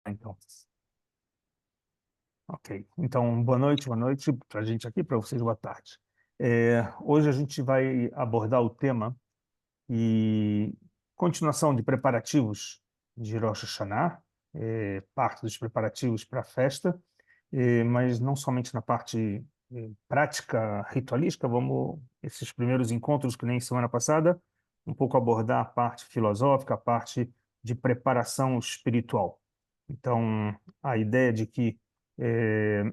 Então, ok. Então, boa noite para a gente aqui, para vocês, boa tarde. Hoje a gente vai abordar o tema e continuação de preparativos de Rosh Hashanah, parte dos preparativos para a festa, mas não somente na parte prática, ritualística, vamos, esses primeiros encontros, que nem semana passada, um pouco abordar a parte filosófica, a parte de preparação espiritual. Então, a ideia de que eh,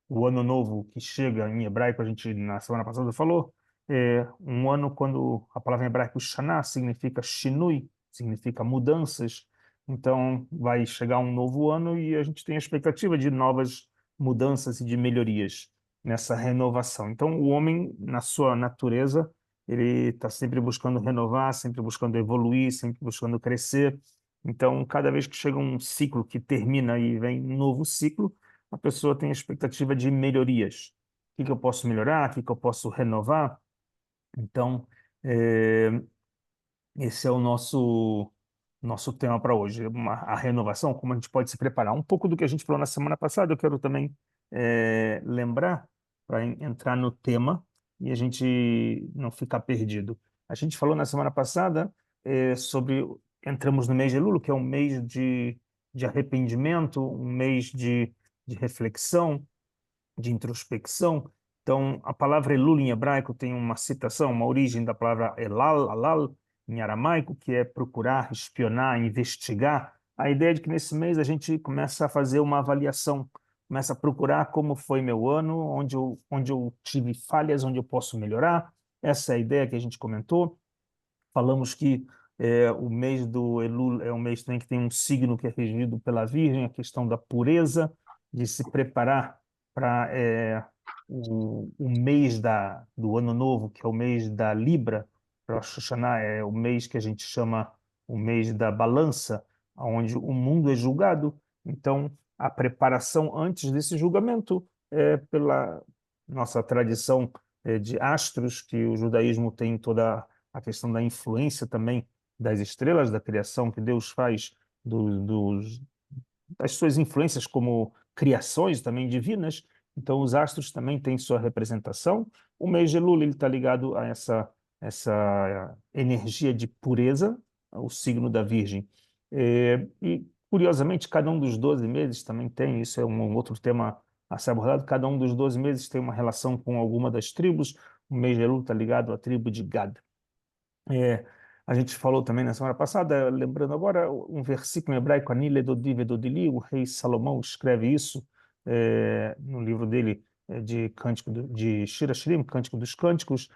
o ano novo que chega em hebraico, a gente na semana passada falou, é um ano quando a palavra em hebraico Shana significa Shinui, significa mudanças. Então, vai chegar um novo ano e a gente tem a expectativa de novas mudanças e de melhorias nessa renovação. Então, o homem, na sua natureza, ele está sempre buscando renovar, sempre buscando evoluir, sempre buscando crescer. Então, cada vez que chega um ciclo que termina e vem um novo ciclo, a pessoa tem a expectativa de melhorias. O que que eu posso melhorar? O que que eu posso renovar? Então, esse é o nosso tema para hoje, a renovação, como a gente pode se preparar. Um pouco do que a gente falou na semana passada, eu quero também lembrar para entrar no tema e a gente não ficar perdido. A gente falou na semana passada sobre, entramos no mês de Elul, que é um mês de arrependimento, um mês de reflexão, de introspecção. Então, a palavra Elul em hebraico tem uma citação, uma origem da palavra Elal, Alal, em aramaico, que é procurar, espionar, investigar. A ideia é de que nesse mês a gente começa a fazer uma avaliação, começa a procurar como foi meu ano, onde eu tive falhas, onde eu posso melhorar. Essa é a ideia que a gente comentou. Falamos que o mês do Elul é um mês também que tem um signo que é regido pela Virgem, a questão da pureza, de se preparar para o mês do Ano Novo, que é o mês da Libra. Rosh Hashanah é o mês que a gente chama o mês da balança, onde o mundo é julgado. Então, a preparação antes desse julgamento é pela nossa tradição de astros, que o judaísmo tem toda a questão da influência também das estrelas, da criação que Deus faz das suas influências como criações também divinas. Então, os astros também têm sua representação. O mês de Elul está ligado a essa energia de pureza, o signo da Virgem. E, curiosamente, cada um dos 12 meses também tem, isso é um outro tema a ser abordado, cada um dos 12 meses tem uma relação com alguma das tribos. O mês de Elul está ligado à tribo de Gad. É, a gente falou também na semana passada, lembrando agora, um versículo em hebraico, Ani ledodi vedodili, o rei Salomão escreve isso no livro dele de Cântico de Shir Hashirim, Cântico dos Cânticos,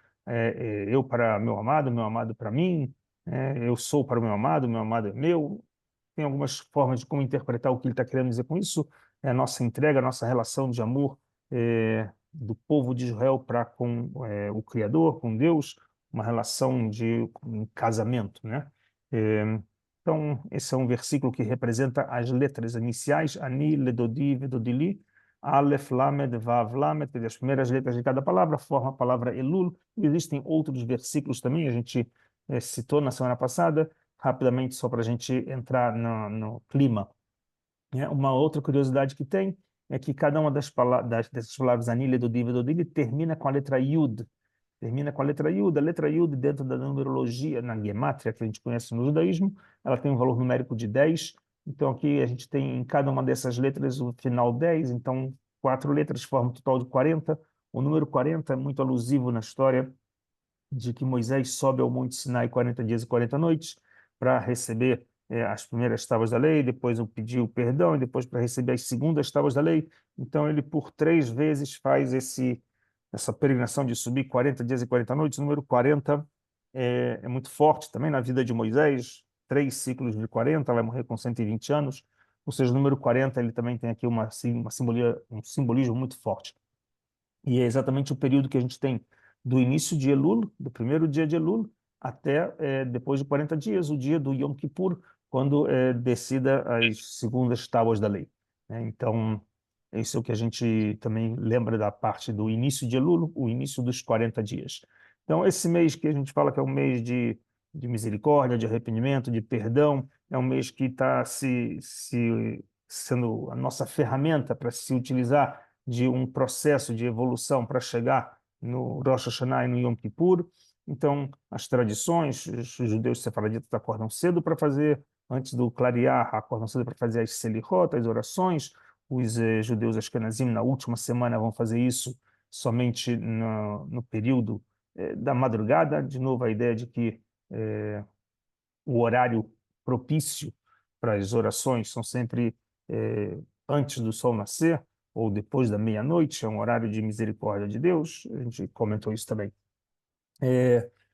eu para meu amado para mim, eu sou para o meu amado é meu. Tem algumas formas de como interpretar o que ele está querendo dizer com isso, é a nossa entrega, a nossa relação de amor do povo de Israel para com o Criador, com Deus, uma relação de um casamento, né? É, então, esse é um versículo que representa as letras iniciais, Ani, Ledodi, Vedodili, Aleph, Lamed, Vav, Lamed, as primeiras letras de cada palavra formam a palavra Elul. E existem outros versículos também, a gente citou na semana passada, rapidamente, só para a gente entrar no clima. Uma outra curiosidade que tem é que cada uma dessas palavras, Ani, Ledodi, Vedodili, termina com a letra Yud, termina com a letra Yud. A letra Yud, dentro da numerologia, na Gemátria, que a gente conhece no judaísmo, ela tem um valor numérico de 10. Então, aqui a gente tem em cada uma dessas letras o final 10. Então, quatro letras formam um total de 40. O número 40 é muito alusivo na história de que Moisés sobe ao Monte Sinai 40 dias e 40 noites para receber as primeiras tábuas da lei, depois pediu perdão e depois para receber as segundas tábuas da lei. Então, ele por 3 vezes faz essa peregrinação de subir 40 dias e 40 noites. O número 40 é muito forte também na vida de Moisés, 3 ciclos de 40, vai morrer com 120 anos, ou seja, o número 40 ele também tem aqui um simbolismo muito forte. E é exatamente o período que a gente tem do início de Elul, do primeiro dia de Elul, até depois de 40 dias, o dia do Yom Kippur, quando decida as segundas tábuas da lei, né? Então, isso é o que a gente também lembra da parte do início de Elul, o início dos 40 dias. Então, esse mês que a gente fala que é um mês de misericórdia, de arrependimento, de perdão, é um mês que está se sendo a nossa ferramenta para se utilizar de um processo de evolução para chegar no Rosh Hashanah e no Yom Kippur. Então, as tradições, os judeus sefardita acordam cedo para fazer, antes do clarear, acordam cedo para fazer as selichot, as orações. Os judeus ashkenazim, na última semana, vão fazer isso somente no período da madrugada. De novo, a ideia de que o horário propício para as orações são sempre antes do sol nascer ou depois da meia-noite, é um horário de misericórdia de Deus, a gente comentou isso também.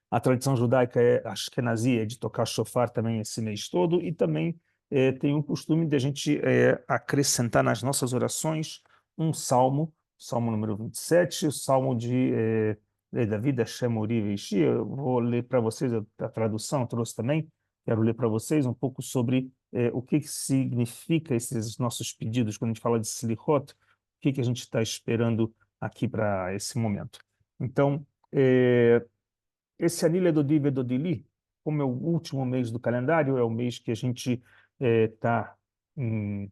A tradição judaica ashkenazi, é de tocar shofar também esse mês todo, e também tem o costume de a gente acrescentar nas nossas orações um salmo, salmo número 27, o salmo de Davi, Hashem Ori Veishi. Eu vou ler para vocês a tradução, eu trouxe também, quero ler para vocês um pouco sobre o que significa esses nossos pedidos, quando a gente fala de Selichot, o que a gente está esperando aqui para esse momento. Então, esse Anile Dodi Vedodili, como é o último mês do calendário, é o mês que a gente está em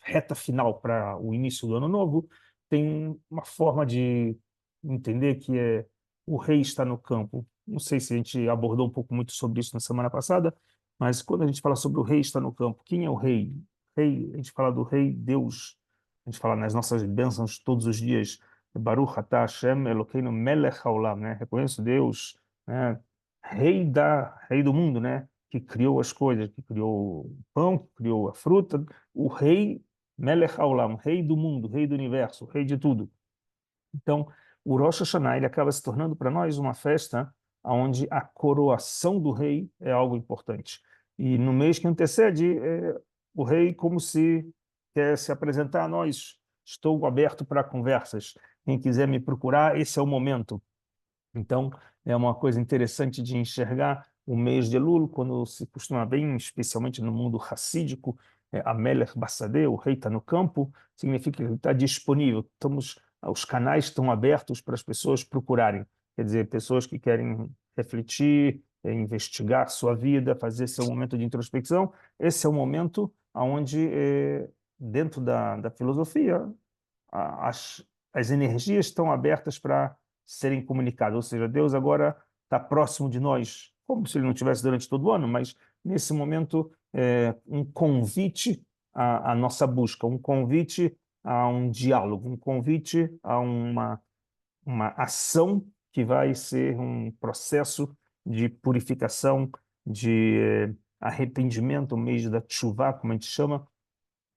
reta final para o início do ano novo, tem uma forma de entender que o rei está no campo. Não sei se a gente abordou um pouco muito sobre isso na semana passada, mas quando a gente fala sobre o rei está no campo, quem é o rei? Rei, a gente fala do rei Deus, a gente fala nas nossas bênçãos todos os dias, Baruch atah Hashem Elokeinu melech haolam, né? Reconheço Deus, né? Rei do mundo, né? Que criou as coisas, que criou o pão, que criou a fruta, o rei Melech Haolam, rei do mundo, rei do universo, rei de tudo. Então, o Rosh Hashanah ele acaba se tornando para nós uma festa onde a coroação do rei é algo importante. E no mês que antecede, o rei como se quer se apresentar a nós. Estou aberto para conversas. Quem quiser me procurar, esse é o momento. Então, é uma coisa interessante de enxergar o mês de Elul, quando se costuma bem, especialmente no mundo racídico, Amelech Bassadeh, o rei está no campo, significa que ele está disponível. Os canais estão abertos para as pessoas procurarem. Quer dizer, pessoas que querem refletir, investigar sua vida, fazer seu momento de introspecção. Esse é o momento onde, dentro da filosofia, as energias estão abertas para serem comunicadas, ou seja, Deus agora está próximo de nós, como se ele não estivesse durante todo o ano, mas nesse momento um convite à nossa busca, um convite a um diálogo, um convite a uma ação que vai ser um processo de purificação, de arrependimento, o mês da tchuvá, como a gente chama,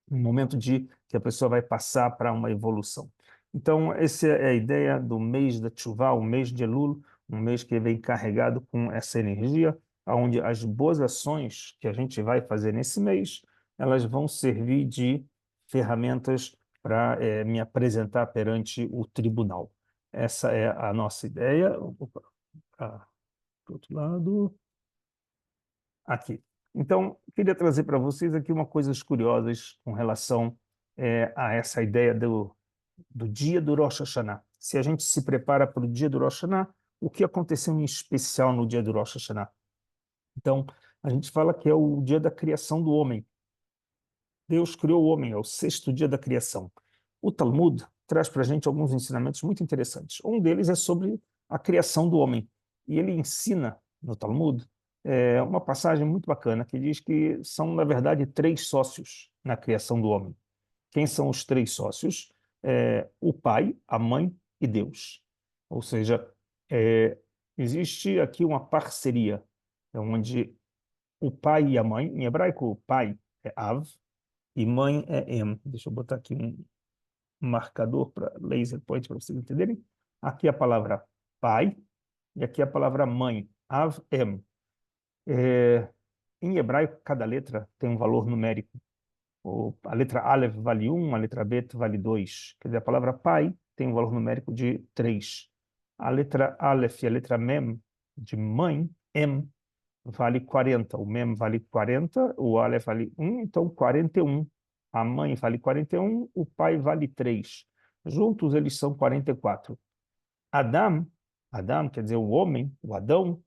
um momento de que a pessoa vai passar para uma evolução. Então, essa é a ideia do mês da Tchuvá, o mês de Elul, um mês que vem carregado com essa energia, onde as boas ações que a gente vai fazer nesse mês, elas vão servir de ferramentas para me apresentar perante o tribunal. Essa é a nossa ideia. Opa, do outro lado. Aqui. Então, queria trazer para vocês aqui uma coisas curiosas com relação a essa ideia do dia do Rosh Hashanah. Se a gente se prepara para o dia do Rosh Hashanah, o que aconteceu em especial no dia do Rosh Hashanah? Então, a gente fala que é o dia da criação do homem. Deus criou o homem, é o sexto dia da criação. O Talmud traz para a gente alguns ensinamentos muito interessantes. Um deles é sobre a criação do homem. E ele ensina no Talmud uma passagem muito bacana que diz que são, na verdade, três sócios na criação do homem. Quem são os três sócios? O pai, a mãe e Deus. Ou seja, existe aqui uma parceria, onde o pai e a mãe, em hebraico, o pai é Av, e mãe é M. Deixa eu botar aqui um marcador para laser point para vocês entenderem. Aqui a palavra pai e aqui a palavra mãe, Av, M. Em hebraico, cada letra tem um valor numérico. A letra Aleph vale 1, a letra Bet vale 2. Quer dizer, a palavra pai tem um valor numérico de 3. A letra Aleph e a letra Mem, de mãe, M, vale 40. O Mem vale 40, o Aleph vale 1, então 41. A mãe vale 41, o pai vale 3. Juntos eles são 44. Adam quer dizer o homem, o Adão,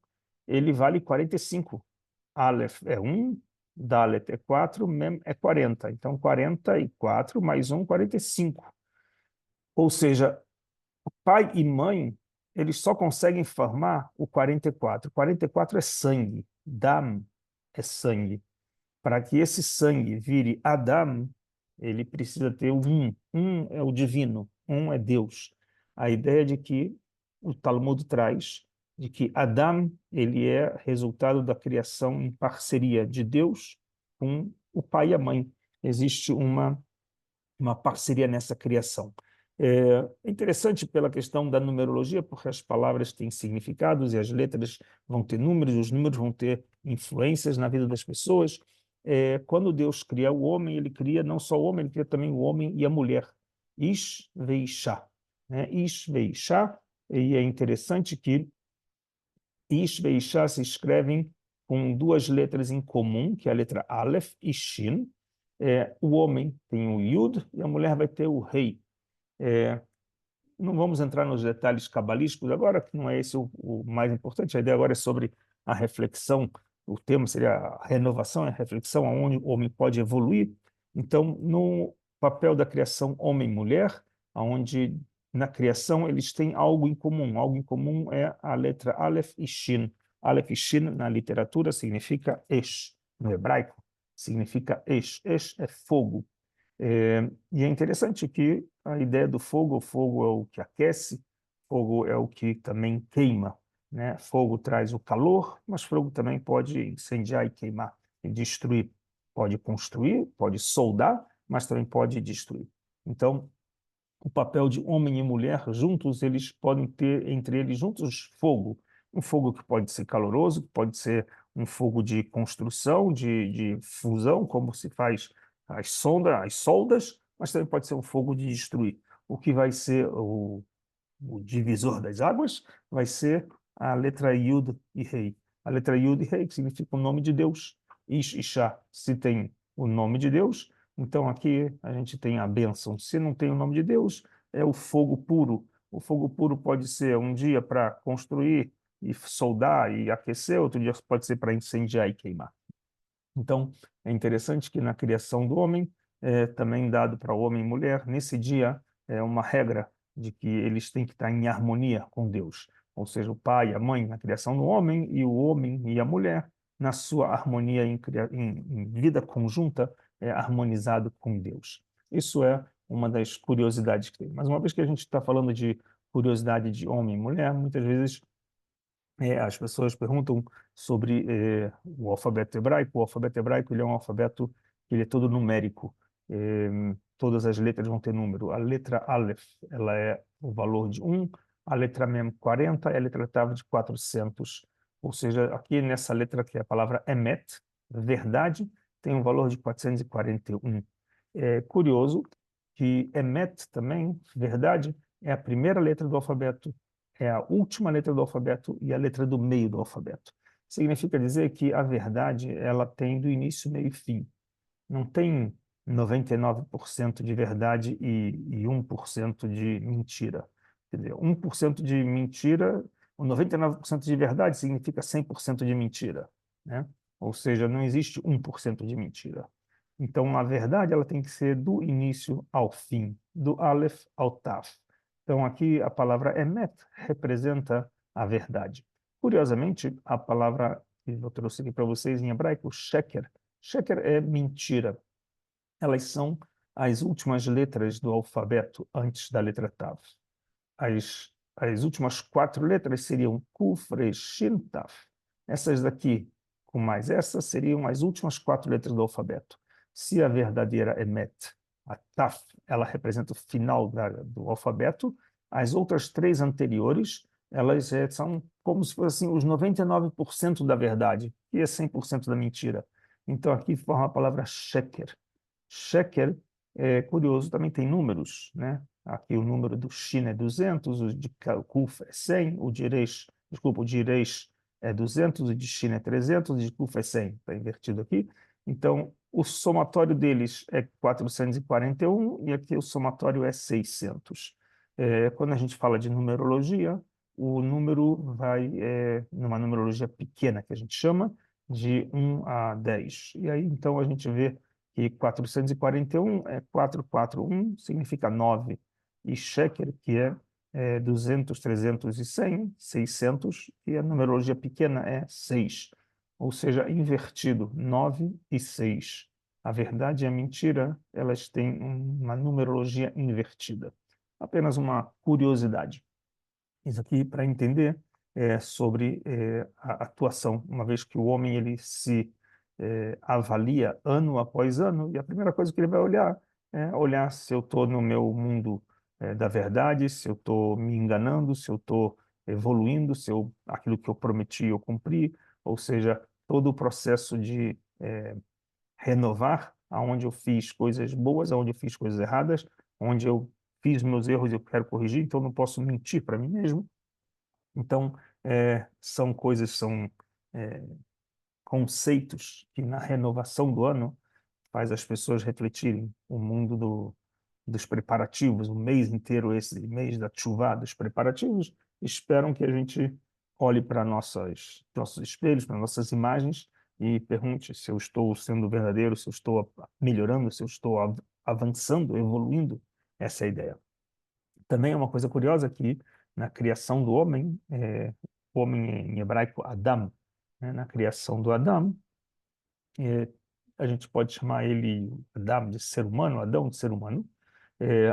ele vale 45. Aleph é 1, Dalet é 4, Mem é 40. Então, 44 mais 1, 45. Ou seja, pai e mãe, eles só conseguem formar o 44. 44 é sangue. Dam é sangue. Para que esse sangue vire Adam, ele precisa ter o um. Um é o divino, um é Deus. A ideia de que o Talmud traz de que Adam ele é resultado da criação em parceria de Deus com o pai e a mãe. Existe uma parceria nessa criação. É interessante pela questão da numerologia, porque as palavras têm significados e as letras vão ter números, os números vão ter influências na vida das pessoas. Quando Deus cria o homem, ele cria não só o homem, ele cria também o homem e a mulher. Ish veishá, né? Ish veishá, e é interessante que Ish veishá se escrevem com duas letras em comum, que é a letra Aleph e Shin. O homem tem o Yud e a mulher vai ter o Rei. É, não vamos entrar nos detalhes cabalísticos agora, que não é esse o mais importante. A ideia agora é sobre a reflexão. O tema seria a renovação, a reflexão, aonde o homem pode evoluir. Então, no papel da criação homem-mulher, aonde na criação eles têm algo em comum. Algo em comum é a letra Aleph e Shin. Aleph e Shin na literatura significa Esh. No hebraico significa Esh. Esh é fogo. E é interessante que a ideia do fogo, o fogo é o que aquece, fogo é o que também queima, né? Fogo traz o calor, mas fogo também pode incendiar e queimar e destruir. Pode construir, pode soldar, mas também pode destruir. Então, o papel de homem e mulher juntos, eles podem ter entre eles juntos fogo. Um fogo que pode ser caloroso, que pode ser um fogo de construção, de fusão, como se faz as soldas, mas também pode ser um fogo de destruir. O que vai ser o divisor das águas vai ser a letra Yud e Rei. A letra Yud e Rei, que significa o nome de Deus. Ish e Shah, se tem o nome de Deus, então aqui a gente tem a bênção. Se não tem o nome de Deus, é o fogo puro. O fogo puro pode ser um dia para construir e soldar e aquecer, outro dia pode ser para incendiar e queimar. Então, é interessante que na criação do homem, também dado para o homem e mulher, nesse dia, é uma regra de que eles têm que estar em harmonia com Deus. Ou seja, o pai e a mãe na criação do homem e o homem e a mulher na sua harmonia em vida conjunta, harmonizado com Deus. Isso é uma das curiosidades que tem. Mas uma vez que a gente está falando de curiosidade de homem e mulher, muitas vezes as pessoas perguntam sobre o alfabeto hebraico. O alfabeto hebraico ele é um alfabeto que ele é todo numérico. Todas as letras vão ter número. A letra Aleph, ela é o valor de 1, a letra Mem 40 e a letra Tav de 400. Ou seja, aqui nessa letra que é a palavra Emet, verdade, tem um valor de 441. É curioso que Emet também, verdade, é a primeira letra do alfabeto, é a última letra do alfabeto e a letra do meio do alfabeto. Significa dizer que a verdade ela tem do início, meio e fim. Não tem 99% de verdade e 1% de mentira. Quer dizer, 1% de mentira, o 99% de verdade significa 100% de mentira, né? Ou seja, não existe 1% de mentira. Então, a verdade ela tem que ser do início ao fim, do Aleph ao Taf. Então, aqui a palavra emet representa a verdade. Curiosamente, a palavra que eu trouxe aqui para vocês em hebraico, sheker, sheker é mentira. Elas são as últimas letras do alfabeto antes da letra Tav. As últimas quatro letras seriam Kuf, Resh, Shin, Taf. Essas daqui, com mais essa, seriam as últimas quatro letras do alfabeto. Se a verdadeira Emet, a Taf, ela representa o final do alfabeto, as outras três anteriores, elas são como se fossem os 99% da verdade, e é 100% da mentira. Então aqui forma a palavra sheker. Shekel é curioso, também tem números, né? Aqui o número do Shin é 200, o de Kuf é 100, o de Resh, desculpa, o de Resh é 200, o de Shin é 300, o de Kuf é 100, está invertido aqui. Então, o somatório deles é 441 e aqui o somatório é 600. Quando a gente fala de numerologia, o número vai, numa numerologia pequena, que a gente chama, de 1 a 10. E aí, então, a gente vê que 441 é 441, significa 9. E sheker, que é 200, 300 e 100, 600, e a numerologia pequena é 6. Ou seja, invertido, 9 e 6. A verdade e a mentira, elas têm uma numerologia invertida. Apenas uma curiosidade. Isso aqui para entender sobre a atuação, uma vez que o homem ele se avalia ano após ano, e a primeira coisa que ele vai olhar é olhar se eu estou no meu mundo da verdade, se eu estou me enganando, se eu estou evoluindo, se aquilo que eu prometi eu cumpri, ou seja, todo o processo de renovar, aonde eu fiz coisas boas, aonde eu fiz coisas erradas, onde eu fiz meus erros e eu quero corrigir, então eu não posso mentir para mim mesmo. Então, são coisas, são conceitos que na renovação do ano faz as pessoas refletirem o mundo dos preparativos, o mês inteiro, esse mês da chuva, dos preparativos, esperam que a gente olhe para nossos espelhos, para nossas imagens e pergunte se eu estou sendo verdadeiro, se eu estou melhorando, se eu estou avançando, evoluindo. Essa é a ideia. Também é uma coisa curiosa que na criação do homem, o homem em hebraico Adam, né, na criação do Adam, é, a gente pode chamar ele Adam de ser humano, Adão de ser humano.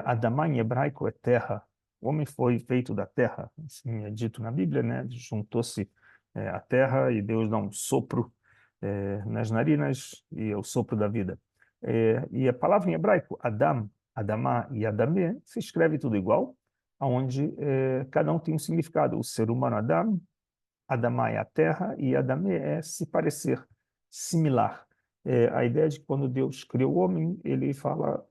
Adamá em hebraico é terra. O homem foi feito da terra, assim é dito na Bíblia, né? Juntou-se à terra e Deus dá um sopro nas narinas e é o sopro da vida. E a palavra em hebraico, Adam, Adamá e Adamé, se escreve tudo igual, onde cada um tem um significado. O ser humano Adam, Adamá é a terra e Adamé é se parecer, similar. A ideia de que quando Deus criou o homem, ele fala,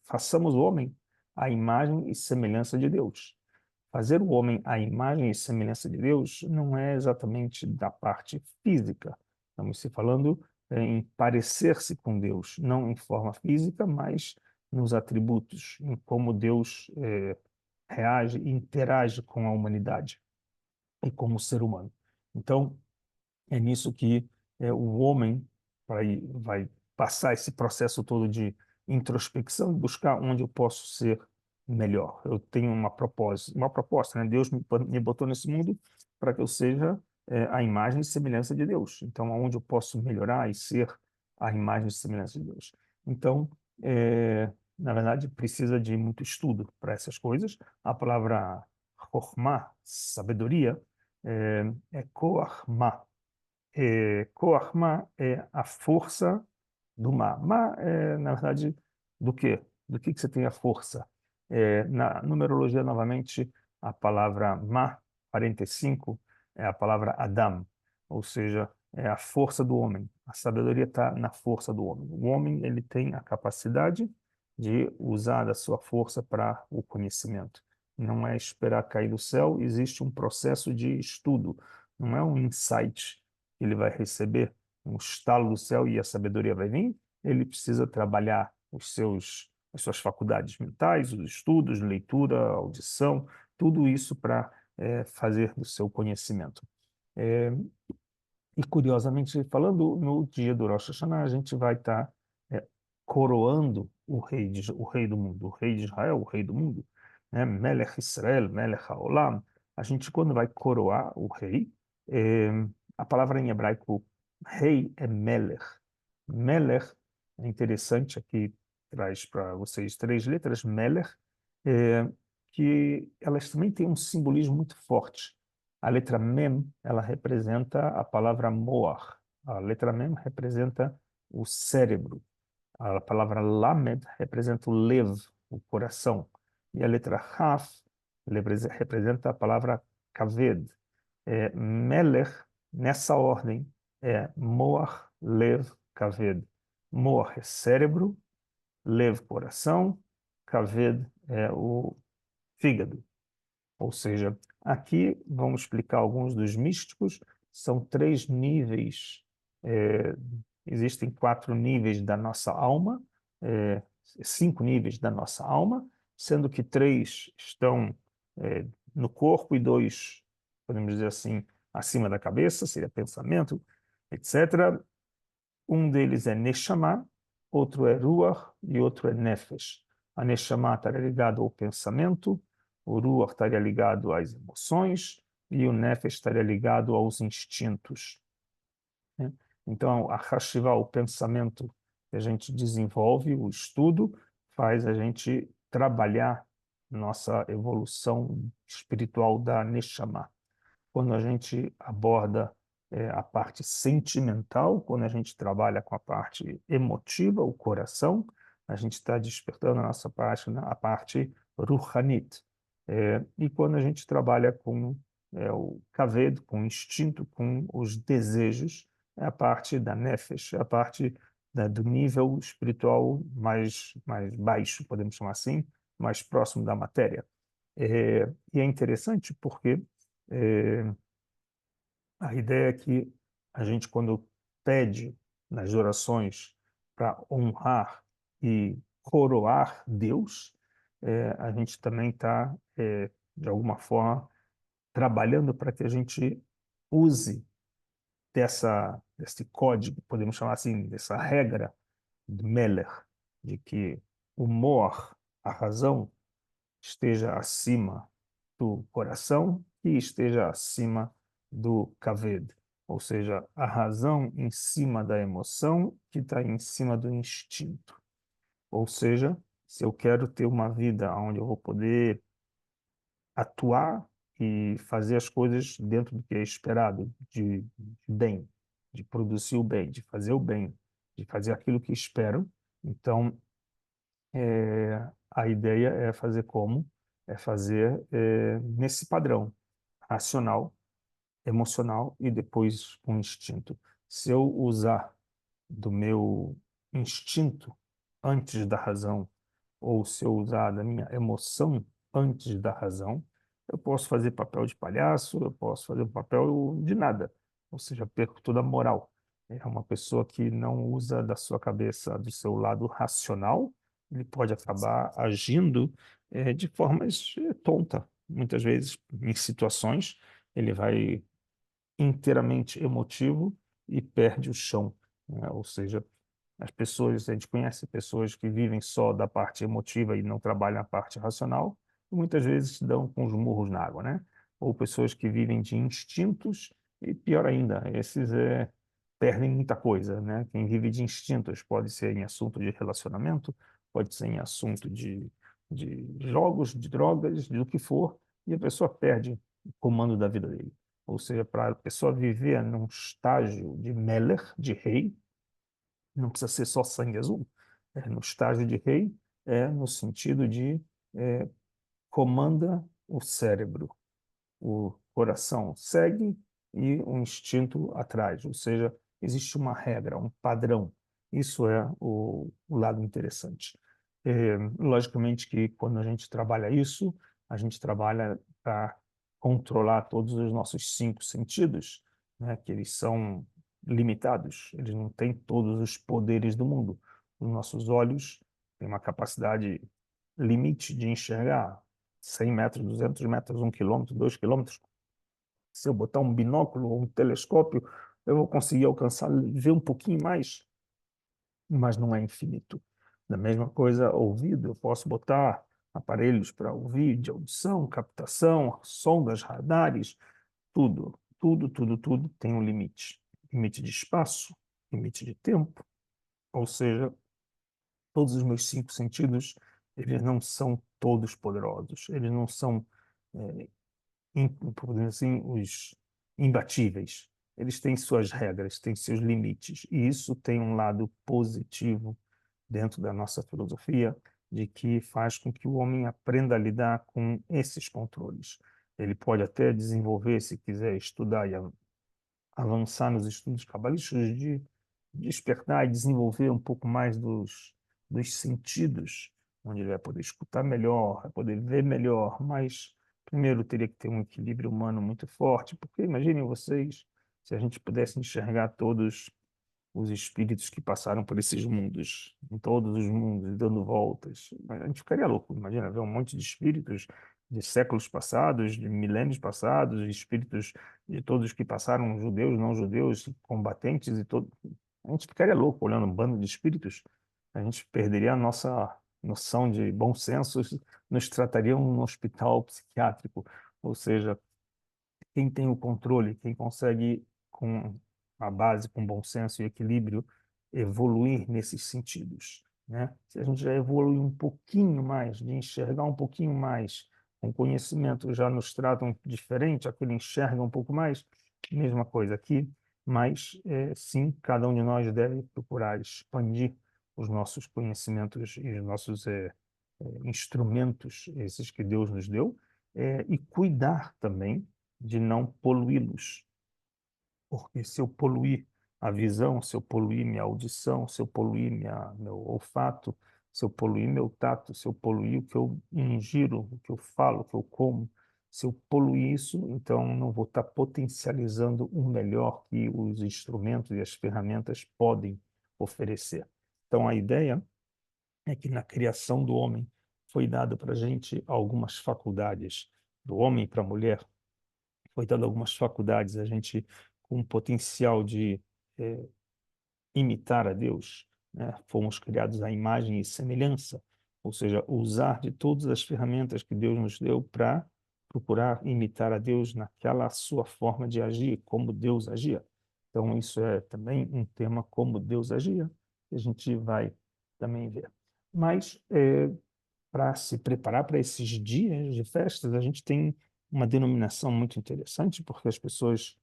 façamos o homem à imagem e semelhança de Deus. Fazer o homem à imagem e semelhança de Deus não é exatamente da parte física. Estamos se falando em parecer-se com Deus, não em forma física, mas nos atributos, em como Deus reage e interage com a humanidade e como ser humano. Então, é nisso que o homem vai passar esse processo todo de introspecção e buscar onde eu posso ser melhor. Eu tenho uma proposta, né? Deus me botou nesse mundo para que eu seja a imagem e semelhança de Deus. Então, aonde eu posso melhorar e ser a imagem e semelhança de Deus. Então, na verdade, precisa de muito estudo para essas coisas. A palavra chokhmah, sabedoria, é koachma. Koach Ma é a força do Ma. Ma é, na verdade, do quê? Do que você tem a força? Na numerologia, novamente, a palavra Ma, 45, é a palavra Adam, ou seja, é a força do homem. A sabedoria está na força do homem. O homem ele tem a capacidade de usar a sua força para o conhecimento. Não é esperar cair do céu, existe um processo de estudo, não é um insight que ele vai receber, um estalo do céu e a sabedoria vai vir. Ele precisa trabalhar as suas faculdades mentais, os estudos, leitura, audição, tudo isso para fazer do seu conhecimento. É, e curiosamente falando, no dia do Rosh Hashanah, a gente vai estar coroando o rei do mundo, o rei de Israel, o rei do mundo, né? Melech Israel, Melech Haolam. A gente, quando vai coroar o rei, é, a palavra em hebraico rei é Melech. Melech é interessante, aqui traz para vocês três letras, Melech, que elas também têm um simbolismo muito forte. A letra Mem, ela representa a palavra Moach. A letra Mem representa o cérebro. A palavra Lamed representa o Lev, o coração. E a letra Raf representa a palavra Kaved. Melech, nessa ordem, é Moach, Lev, Kaved. Moach é cérebro, Lev, coração, Kaved é o fígado. Ou seja, aqui vamos explicar alguns dos místicos. São três níveis, existem quatro níveis da nossa alma, é, cinco níveis da nossa alma, sendo que três estão no corpo e dois, podemos dizer assim, acima da cabeça, seria pensamento, etc. Um deles é Neshama, outro é Ruach e outro é Nefesh. A Neshama estaria ligado ao pensamento, o Ruach estaria ligado às emoções e o Nefesh estaria ligado aos instintos, né? Então, a Hashivá, o pensamento que a gente desenvolve, o estudo, faz a gente trabalhar nossa evolução espiritual da Neshama. Quando a gente aborda a parte sentimental, quando a gente trabalha com a parte emotiva, o coração, a gente está despertando a nossa parte, né, a parte Ruhanit. E quando a gente trabalha com o Kaved, com o instinto, com os desejos, é a parte da Nefesh, é a parte do nível espiritual mais baixo, podemos chamar assim, mais próximo da matéria. E é interessante porque é, a ideia é que a gente, quando pede nas orações para honrar e coroar Deus, a gente também está, de alguma forma, trabalhando para que a gente use desse código, podemos chamar assim, dessa regra de Meller, de que o mor, a razão, esteja acima do coração e esteja acima do kaved, ou seja, a razão em cima da emoção que está em cima do instinto. Ou seja, se eu quero ter uma vida onde eu vou poder atuar e fazer as coisas dentro do que é esperado, de bem, de produzir o bem, de fazer o bem, de fazer aquilo que espero, então a ideia é fazer como? É fazer nesse padrão racional, emocional e depois com instinto. Se eu usar do meu instinto antes da razão, ou se eu usar da minha emoção antes da razão, eu posso fazer papel de palhaço, eu posso fazer um papel de nada, ou seja, perco toda a moral. É uma pessoa que não usa da sua cabeça, do seu lado racional, ele pode acabar agindo de formas tonta. Muitas vezes, em situações, ele vai inteiramente emotivo e perde o chão, né? Ou seja, as pessoas, a gente conhece pessoas que vivem só da parte emotiva e não trabalham a parte racional, e muitas vezes se dão com os murros na água, né? Ou pessoas que vivem de instintos, e pior ainda, esses perdem muita coisa, né? Quem vive de instintos pode ser em assunto de relacionamento, pode ser em assunto de jogos, de drogas, de o que for, e a pessoa perde o comando da vida dele. Ou seja, para a pessoa viver num estágio de Meller, de rei, não precisa ser só sangue azul. No estágio de rei, no sentido de é, comanda o cérebro, o coração segue e o instinto atrás, ou seja, existe uma regra, um padrão. Isso é o lado interessante. Logicamente que quando a gente trabalha isso, a gente trabalha para controlar todos os nossos cinco sentidos, né, que eles são limitados, eles não têm todos os poderes do mundo. Os nossos olhos têm uma capacidade limite de enxergar 100 metros, 200 metros, 1 quilômetro, 2 quilômetros. Se eu botar um binóculo ou um telescópio, eu vou conseguir alcançar, ver um pouquinho mais, mas não é infinito. Da mesma coisa, ouvido, eu posso botar aparelhos para ouvir, de audição, captação, sondas, radares, tudo tem um limite. Limite de espaço, limite de tempo, ou seja, todos os meus cinco sentidos, eles não são todos poderosos, eles não são é, podemos dizer assim, os imbatíveis. Eles têm suas regras, têm seus limites, e isso tem um lado positivo dentro da nossa filosofia, de que faz com que o homem aprenda a lidar com esses controles. Ele pode até desenvolver, se quiser estudar e avançar nos estudos cabalísticos, de despertar e desenvolver um pouco mais dos sentidos, onde ele vai poder escutar melhor, vai poder ver melhor, mas primeiro teria que ter um equilíbrio humano muito forte, porque imaginem vocês, se a gente pudesse enxergar todos os espíritos que passaram por esses mundos, em todos os mundos, dando voltas, a gente ficaria louco. Imagina ver um monte de espíritos de séculos passados, de milênios passados, espíritos de todos que passaram, judeus, não judeus, combatentes e todo. A gente ficaria louco olhando um bando de espíritos, a gente perderia a nossa noção de bom senso, nos tratariam num hospital psiquiátrico. Ou seja, quem tem o controle, quem consegue, com a base, com bom senso e equilíbrio, evoluir nesses sentidos, né? Se a gente já evolui um pouquinho mais, de enxergar um pouquinho mais, com conhecimento já nos tratam diferente, aquele enxerga um pouco mais, mesma coisa aqui, mas sim, cada um de nós deve procurar expandir os nossos conhecimentos e os nossos instrumentos, esses que Deus nos deu, e cuidar também de não poluí-los. Porque se eu poluir a visão, se eu poluir minha audição, se eu poluir meu olfato, se eu poluir meu tato, se eu poluir o que eu ingiro, o que eu falo, o que eu como, se eu poluir isso, então não vou estar potencializando o melhor que os instrumentos e as ferramentas podem oferecer. Então a ideia é que na criação do homem foi dado para a gente algumas faculdades, do homem para a mulher, foi dado algumas faculdades, a gente com um potencial de eh, imitar a Deus, né? Fomos criados à imagem e semelhança, ou seja, usar de todas as ferramentas que Deus nos deu para procurar imitar a Deus naquela sua forma de agir, como Deus agia. Então, isso é também um tema como Deus agia, que a gente vai também ver. Mas, para se preparar para esses dias de festas, a gente tem uma denominação muito interessante, porque as pessoas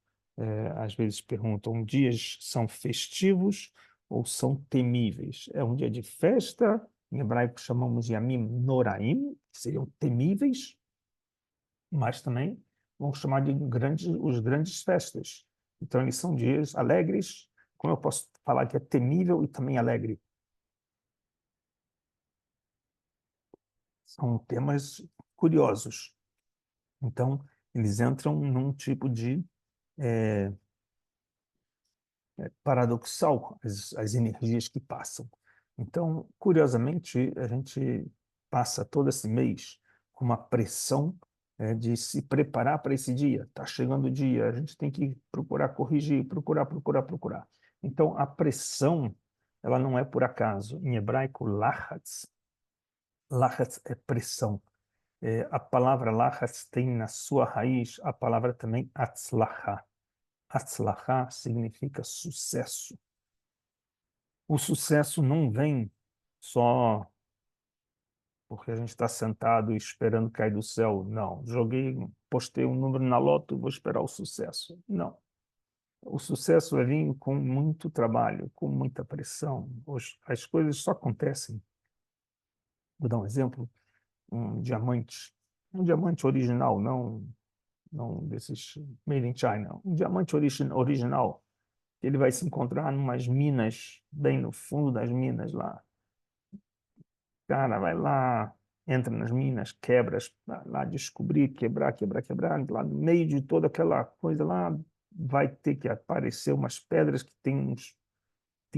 às vezes perguntam: dias são festivos ou são temíveis? É um dia de festa, em hebraico chamamos de Yamim Noraim, que seriam temíveis, mas também vamos chamar de os grandes festas. Então, eles são dias alegres. Como eu posso falar que é temível e também alegre? São temas curiosos. Então, eles entram num tipo de paradoxal, as energias que passam. Então, curiosamente, a gente passa todo esse mês com uma pressão de se preparar para esse dia. Está chegando o dia, a gente tem que procurar corrigir, procurar. Então, a pressão, ela não é por acaso. Em hebraico, lachatz é pressão. A palavra lachatz tem na sua raiz a palavra também atzlachá. Atzlachá significa sucesso. O sucesso não vem só porque a gente está sentado esperando cair do céu. Não, postei um número na loto, vou esperar o sucesso. Não. O sucesso vai vir com muito trabalho, com muita pressão. As coisas só acontecem. Vou dar um exemplo: um diamante original, não desses made in China, um diamante original, ele vai se encontrar em umas minas, bem no fundo das minas lá. Cara, vai lá, entra nas minas, quebra, vai lá descobrir, quebrar, lá no meio de toda aquela coisa lá, vai ter que aparecer umas pedras que tem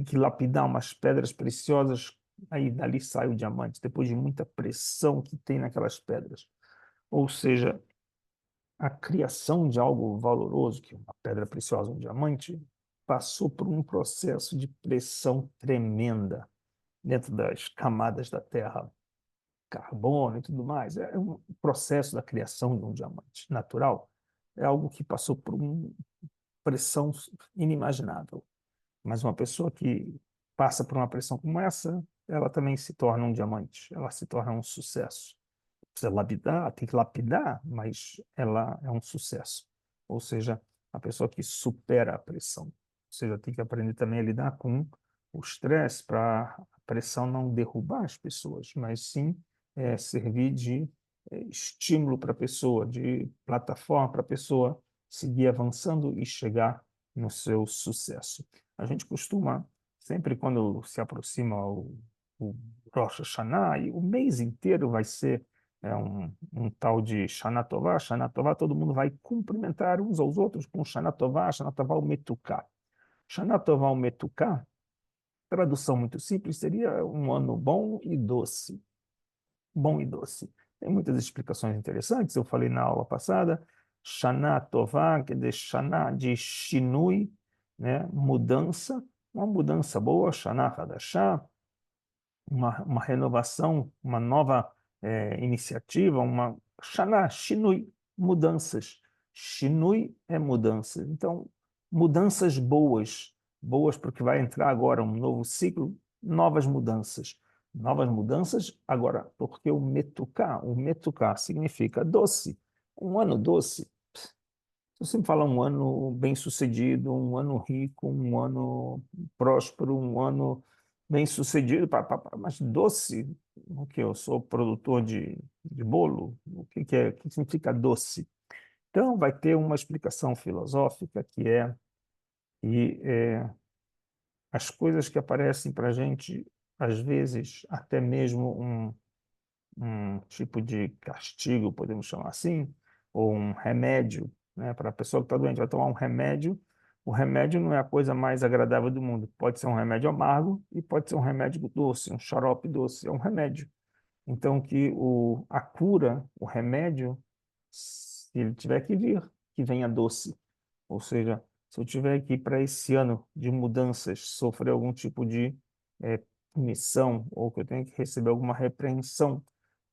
que lapidar umas pedras preciosas, aí dali sai o diamante, depois de muita pressão que tem naquelas pedras. Ou seja, a criação de algo valoroso, que é uma pedra preciosa, um diamante, passou por um processo de pressão tremenda dentro das camadas da Terra, carbono e tudo mais. É um processo da criação de um diamante natural. É algo que passou por uma pressão inimaginável. Mas uma pessoa que passa por uma pressão como essa, ela também se torna um diamante, ela se torna um sucesso. Precisa lapidar, tem que lapidar, mas ela é um sucesso. Ou seja, a pessoa que supera a pressão. Ou seja, tem que aprender também a lidar com o estresse para a pressão não derrubar as pessoas, mas sim servir de estímulo para a pessoa, de plataforma para a pessoa seguir avançando e chegar no seu sucesso. A gente costuma, sempre quando se aproxima o Rosh Hashanah, e o mês inteiro vai ser um tal de Shana Tová. Shana Tová, todo mundo vai cumprimentar uns aos outros com Shana Tová o Metuká. Shana Tová o Metuká, tradução muito simples, seria um ano bom e doce. Bom e doce. Tem muitas explicações interessantes, eu falei na aula passada, Shana Tová, que de Shana de Shinui, né? Mudança, uma mudança boa, Shana Hadashah, uma renovação, uma nova iniciativa, uma Shana, Shinui, mudanças. Shinui é mudança. Então, mudanças boas, boas porque vai entrar agora um novo ciclo, novas mudanças. Novas mudanças, agora, porque o metuká significa doce, um ano doce. Se você me fala um ano bem-sucedido, um ano rico, um ano próspero, um ano bem-sucedido, mas doce, o que eu sou produtor de bolo, o que significa doce? Então, vai ter uma explicação filosófica que é que as coisas que aparecem para a gente, às vezes, até mesmo um tipo de castigo, podemos chamar assim, ou um remédio, né? Para a pessoa que está doente, vai tomar um remédio. O remédio não é a coisa mais agradável do mundo. Pode ser um remédio amargo e pode ser um remédio doce, um xarope doce. É um remédio. Então, que a cura, o remédio, se ele tiver que vir, que venha doce. Ou seja, se eu tiver que, para esse ano de mudanças, sofrer algum tipo de punição, ou que eu tenha que receber alguma repreensão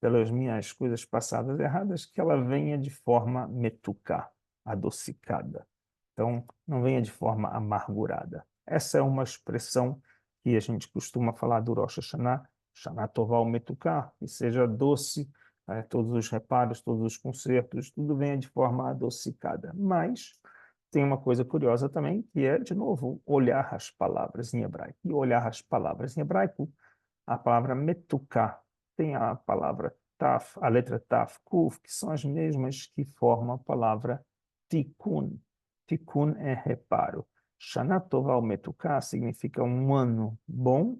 pelas minhas coisas passadas erradas, que ela venha de forma metuká, adocicada. Então, não venha de forma amargurada. Essa é uma expressão que a gente costuma falar do Rosh Hashanah, Shana Tová Metuká, que seja doce, todos os reparos, todos os concertos, tudo venha de forma adocicada. Mas tem uma coisa curiosa também, que é, de novo, olhar as palavras em hebraico. E olhar as palavras em hebraico, a palavra metuká tem a palavra taf, a letra taf, kuf, que são as mesmas que formam a palavra tikkun. Tikkun é reparo. Shana Tová Metuká significa um ano bom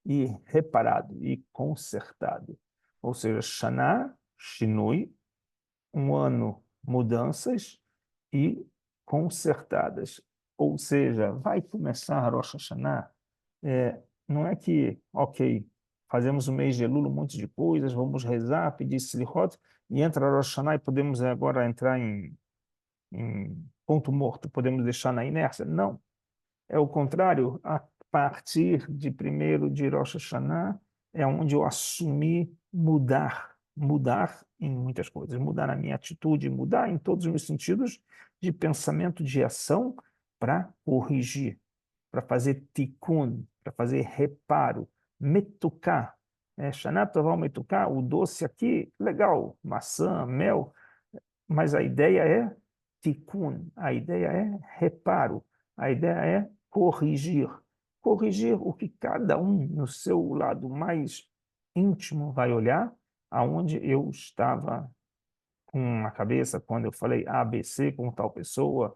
e reparado e consertado. Ou seja, Shana, Shinui, um ano mudanças e consertadas. Ou seja, vai começar Rosh Hashanah, não é que, ok, fazemos o mês de Elul, um monte de coisas, vamos rezar, pedir Selichot, e entra Rosh Hashanah e podemos agora entrar em ponto morto, podemos deixar na inércia. Não, é o contrário, a partir de 1º de Rosh Hashanah é onde eu assumi mudar em muitas coisas, mudar a minha atitude, mudar em todos os meus sentidos de pensamento, de ação, para corrigir, para fazer tikkun, para fazer reparo, metuká. Shana Tová metuká, o doce aqui, legal, maçã, mel, mas a ideia é tikkun, a ideia é reparo, a ideia é corrigir. Corrigir o que cada um, no seu lado mais íntimo, vai olhar, aonde eu estava com a cabeça quando eu falei A, B, C com tal pessoa,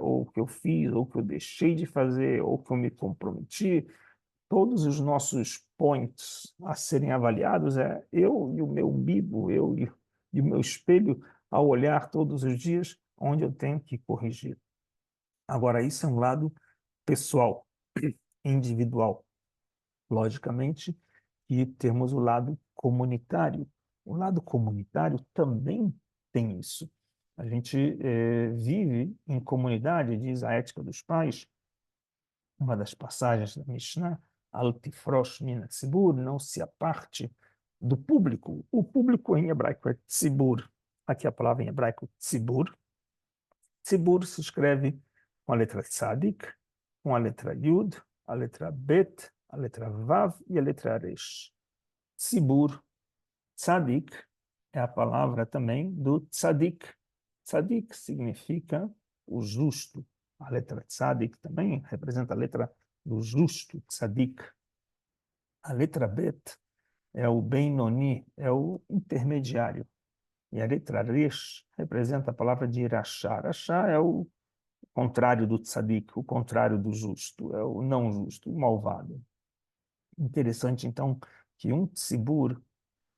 ou o que eu fiz, ou o que eu deixei de fazer, ou que eu me comprometi. Todos os nossos points a serem avaliados é eu e o meu umbigo, e o meu espelho, ao olhar todos os dias onde eu tenho que corrigir. Agora, isso é um lado pessoal, individual. Logicamente, e temos o lado comunitário. O lado comunitário também tem isso. A gente vive em comunidade, diz a Ética dos Pais, uma das passagens da Mishnah, Al tifrosh min tzibur, não se aparte do público. O público em hebraico é tzibur. Aqui a palavra em hebraico tzibur. Tzibur se escreve com a letra tzadik, com a letra yud, a letra bet, a letra vav e a letra resh. Tzibur, tzadik, é a palavra também do tzadik. Tzadik significa o justo. A letra tzadik também representa a letra do justo, tzadik. A letra bet é o Benoni, é o intermediário. E a letra resh representa a palavra de irachá. Irachá é o contrário do tzadik, o contrário do justo, é o não justo, o malvado. Interessante, então, que um tzibur,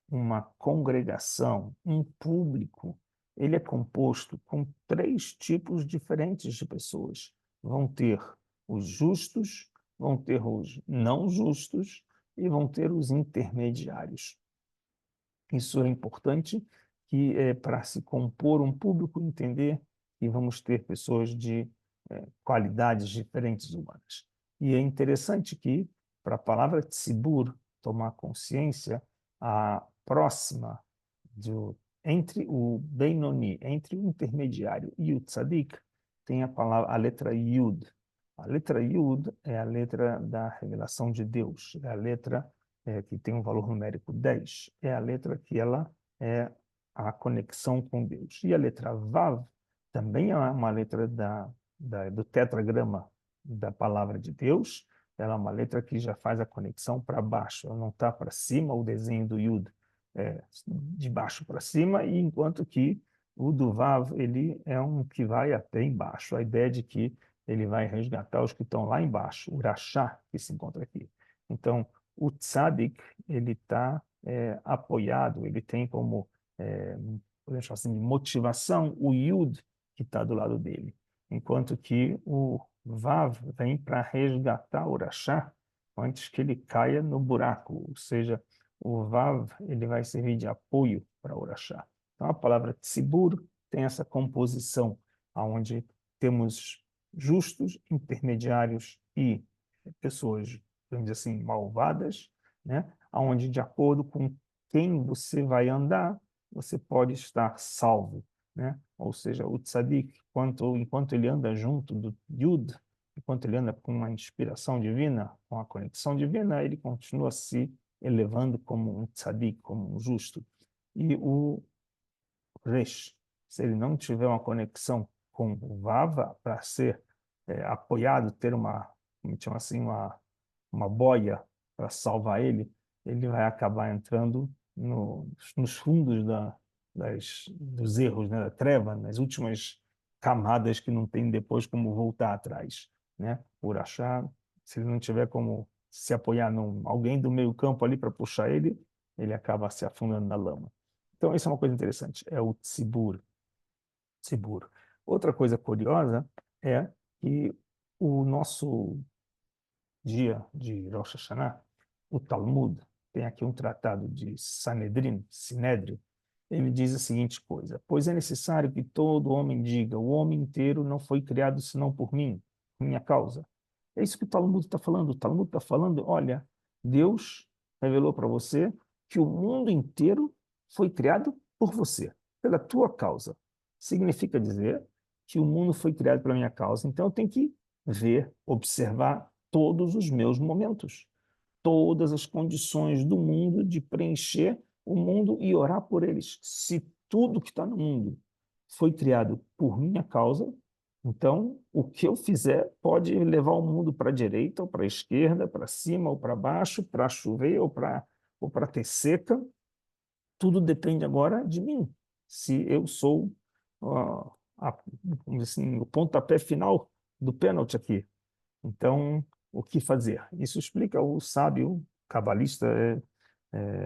uma congregação, um público, ele é composto com 3 tipos diferentes de pessoas. Vão ter os justos, vão ter os não justos e vão ter os intermediários. Isso é importante, que é para se compor um público, entender que vamos ter pessoas de qualidades diferentes humanas. E é interessante que, para a palavra tzibur tomar consciência, a próxima entre o Benoni, entre o intermediário e o tzadik, tem a letra Yud. A letra Yud é a letra da revelação de Deus, é a letra que tem um valor numérico 10, é a letra que ela é a conexão com Deus. E a letra Vav também é uma letra do tetragrama da palavra de Deus, ela é uma letra que já faz a conexão para baixo, ela não está para cima, o desenho do Yud de baixo para cima, e enquanto que o do Vav, ele é um que vai até embaixo, a ideia de que ele vai resgatar os que estão lá embaixo, o Rachá, que se encontra aqui. Então, o Tzadik, ele está apoiado, ele tem como, podemos falar assim, motivação, o Yud, que está do lado dele. Enquanto que o Vav vem para resgatar o Rachá antes que ele caia no buraco, ou seja, o Vav ele vai servir de apoio para o Rachá. Então, a palavra Tzibur tem essa composição, onde temos justos, intermediários e pessoas, vamos dizer assim, malvadas, né? Onde, de acordo com quem você vai andar, você pode estar salvo, né? Ou seja, o tzadik, enquanto ele anda junto do Yud, enquanto ele anda com uma inspiração divina, com a conexão divina, ele continua se elevando como um tzadik, como um justo. E o Resh, se ele não tiver uma conexão com o Vava para ser apoiado, ter como chama assim, uma boia para salvar ele, ele vai acabar entrando nos fundos dos erros, né, da treva, nas últimas camadas que não tem depois como voltar atrás, né? Por achar, se ele não tiver como se apoiar em alguém do meio campo ali para puxar ele, ele acaba se afundando na lama. Então, isso é uma coisa interessante, é o tzibur. Tzibur. Outra coisa curiosa é que o nosso dia de Rosh Hashanah, o Talmud, tem aqui um tratado de Sanedrin, Sinédrio, ele diz a seguinte coisa: pois é necessário que todo homem diga, o homem inteiro não foi criado senão por mim, minha causa. É isso que o Talmud está falando. O Talmud está falando, olha, Deus revelou para você que o mundo inteiro foi criado por você, pela tua causa. Significa dizer que o mundo foi criado pela minha causa, então eu tenho que ver, observar todos os meus momentos, todas as condições do mundo de preencher o mundo e orar por eles. Se tudo que está no mundo foi criado por minha causa, então o que eu fizer pode levar o mundo para a direita ou para a esquerda, para cima ou para baixo, para chover ou para ter seca. Tudo depende agora de mim. Se eu sou vamos dizer assim, o pontapé final do pênalti aqui. Então, o que fazer? Isso explica o sábio cabalista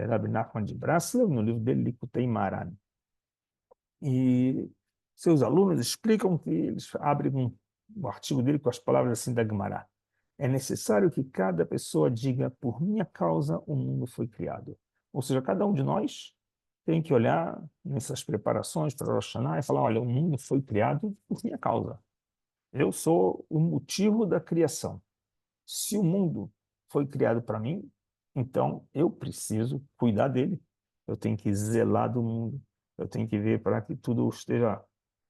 Rabbi Nachman de Breslov, no livro dele, Likutei Moharan. E seus alunos explicam que eles abrem o artigo dele com as palavras assim da Gemara. É necessário que cada pessoa diga, por minha causa o mundo foi criado. Ou seja, cada um de nós tem que olhar nessas preparações para Rosh Hashanah e falar, olha, o mundo foi criado por minha causa. Eu sou o motivo da criação. Se o mundo foi criado para mim, então eu preciso cuidar dele. Eu tenho que zelar do mundo. Eu tenho que ver para que tudo esteja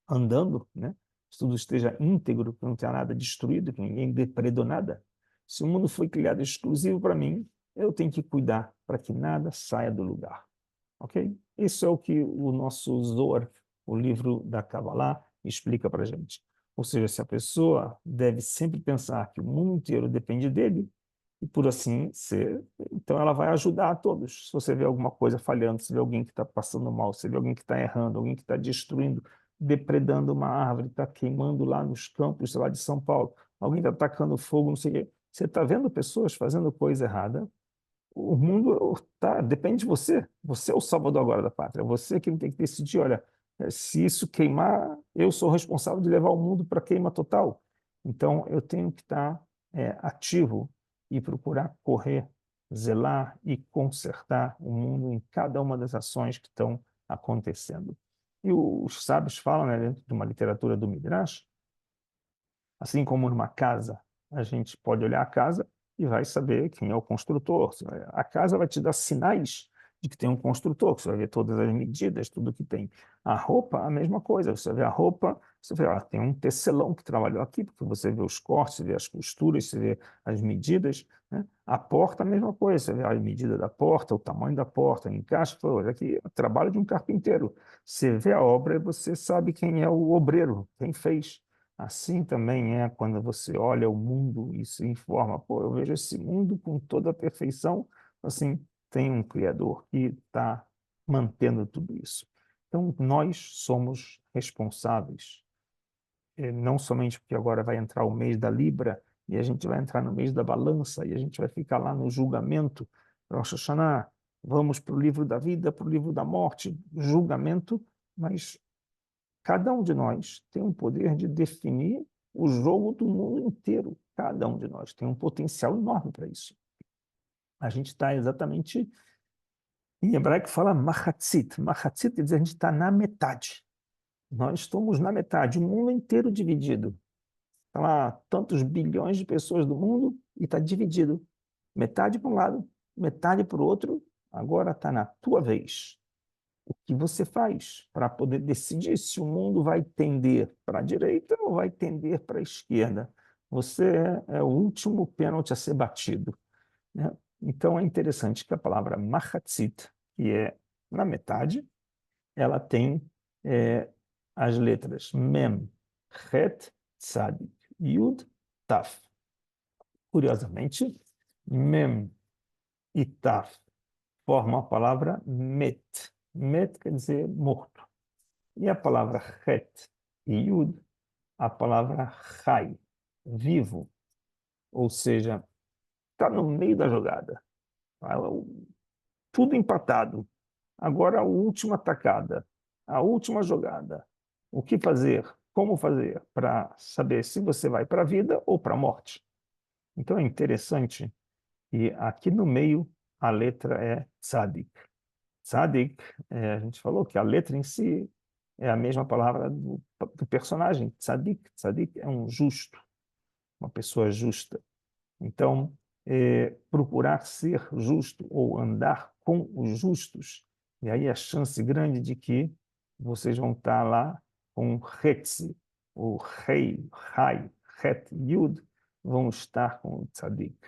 andando, né? Que tudo esteja íntegro, que não tenha nada destruído, que ninguém depredou nada. Se o mundo foi criado exclusivo para mim, eu tenho que cuidar para que nada saia do lugar. Ok? Isso é o que o nosso Zohar, o livro da Kabbalah, explica para a gente. Ou seja, se a pessoa deve sempre pensar que o mundo inteiro depende dele, e por assim ser, então ela vai ajudar a todos. Se você vê alguma coisa falhando, se vê alguém que está passando mal, se vê alguém que está errando, alguém que está destruindo, depredando uma árvore, está queimando lá nos campos, sei lá, de São Paulo, alguém está atacando fogo, não sei o quê. Você está vendo pessoas fazendo coisa errada, o mundo depende de você. Você é o salvador agora da pátria. Você que tem que decidir, olha, se isso queimar, eu sou responsável de levar o mundo para queima total. Então, eu tenho que estar ativo e procurar correr zelar e consertar o mundo em cada uma das ações que estão acontecendo. E os sábios falam, né, dentro de uma literatura do Midrash, assim como numa casa, a gente pode olhar a casa e vai saber quem é o construtor. A casa vai te dar sinais de que tem um construtor, que você vai ver todas as medidas, tudo que tem. A roupa, a mesma coisa. Você vê a roupa, você vê, tem um tecelão que trabalhou aqui, porque você vê os cortes, você vê as costuras, você vê as medidas, né? A porta, a mesma coisa. Você vê a medida da porta, o tamanho da porta, o encaixe. Olha aqui, o trabalho de um carpinteiro. Você vê a obra e você sabe quem é o obreiro, quem fez. Assim também é quando você olha o mundo e se informa, pô, eu vejo esse mundo com toda a perfeição, assim, tem um Criador que está mantendo tudo isso. Então, nós somos responsáveis, não somente porque agora vai entrar o mês da Libra, e a gente vai entrar no mês da balança, e a gente vai ficar lá no julgamento, Rosh Hashanah, vamos para o livro da vida, para o livro da morte, julgamento, mas cada um de nós tem o poder de definir o jogo do mundo inteiro. Cada um de nós tem um potencial enorme para isso. A gente está exatamente, em hebraico fala machatzit. Machatzit quer dizer a gente está na metade. Nós estamos na metade, o mundo inteiro dividido. Está lá tantos bilhões de pessoas do mundo e está dividido. Metade para um lado, metade para o outro. Agora está na tua vez. O que você faz para poder decidir se o mundo vai tender para a direita ou vai tender para a esquerda. Você é o último pênalti a ser batido, né? Então é interessante que a palavra machatzit, que é na metade, ela tem é, as letras mem, het, tzadik, yud, taf. Curiosamente, mem e taf formam a palavra met. Met quer dizer morto. E a palavra het e yud, a palavra chai, vivo, ou seja, está no meio da jogada. Tudo empatado. Agora a última tacada, a última jogada. O que fazer? Como fazer para saber se você vai para a vida ou para a morte? Então é interessante que aqui no meio a letra é tzadik. Tzadik, a gente falou que a letra em si é a mesma palavra do personagem, tzadik. Tzadik é um justo, uma pessoa justa. Então, procurar ser justo ou andar com os justos, e aí a chance grande de que vocês vão estar lá com Hetzi, o Rei, Rai, Het, Yud, vão estar com o Tzadik.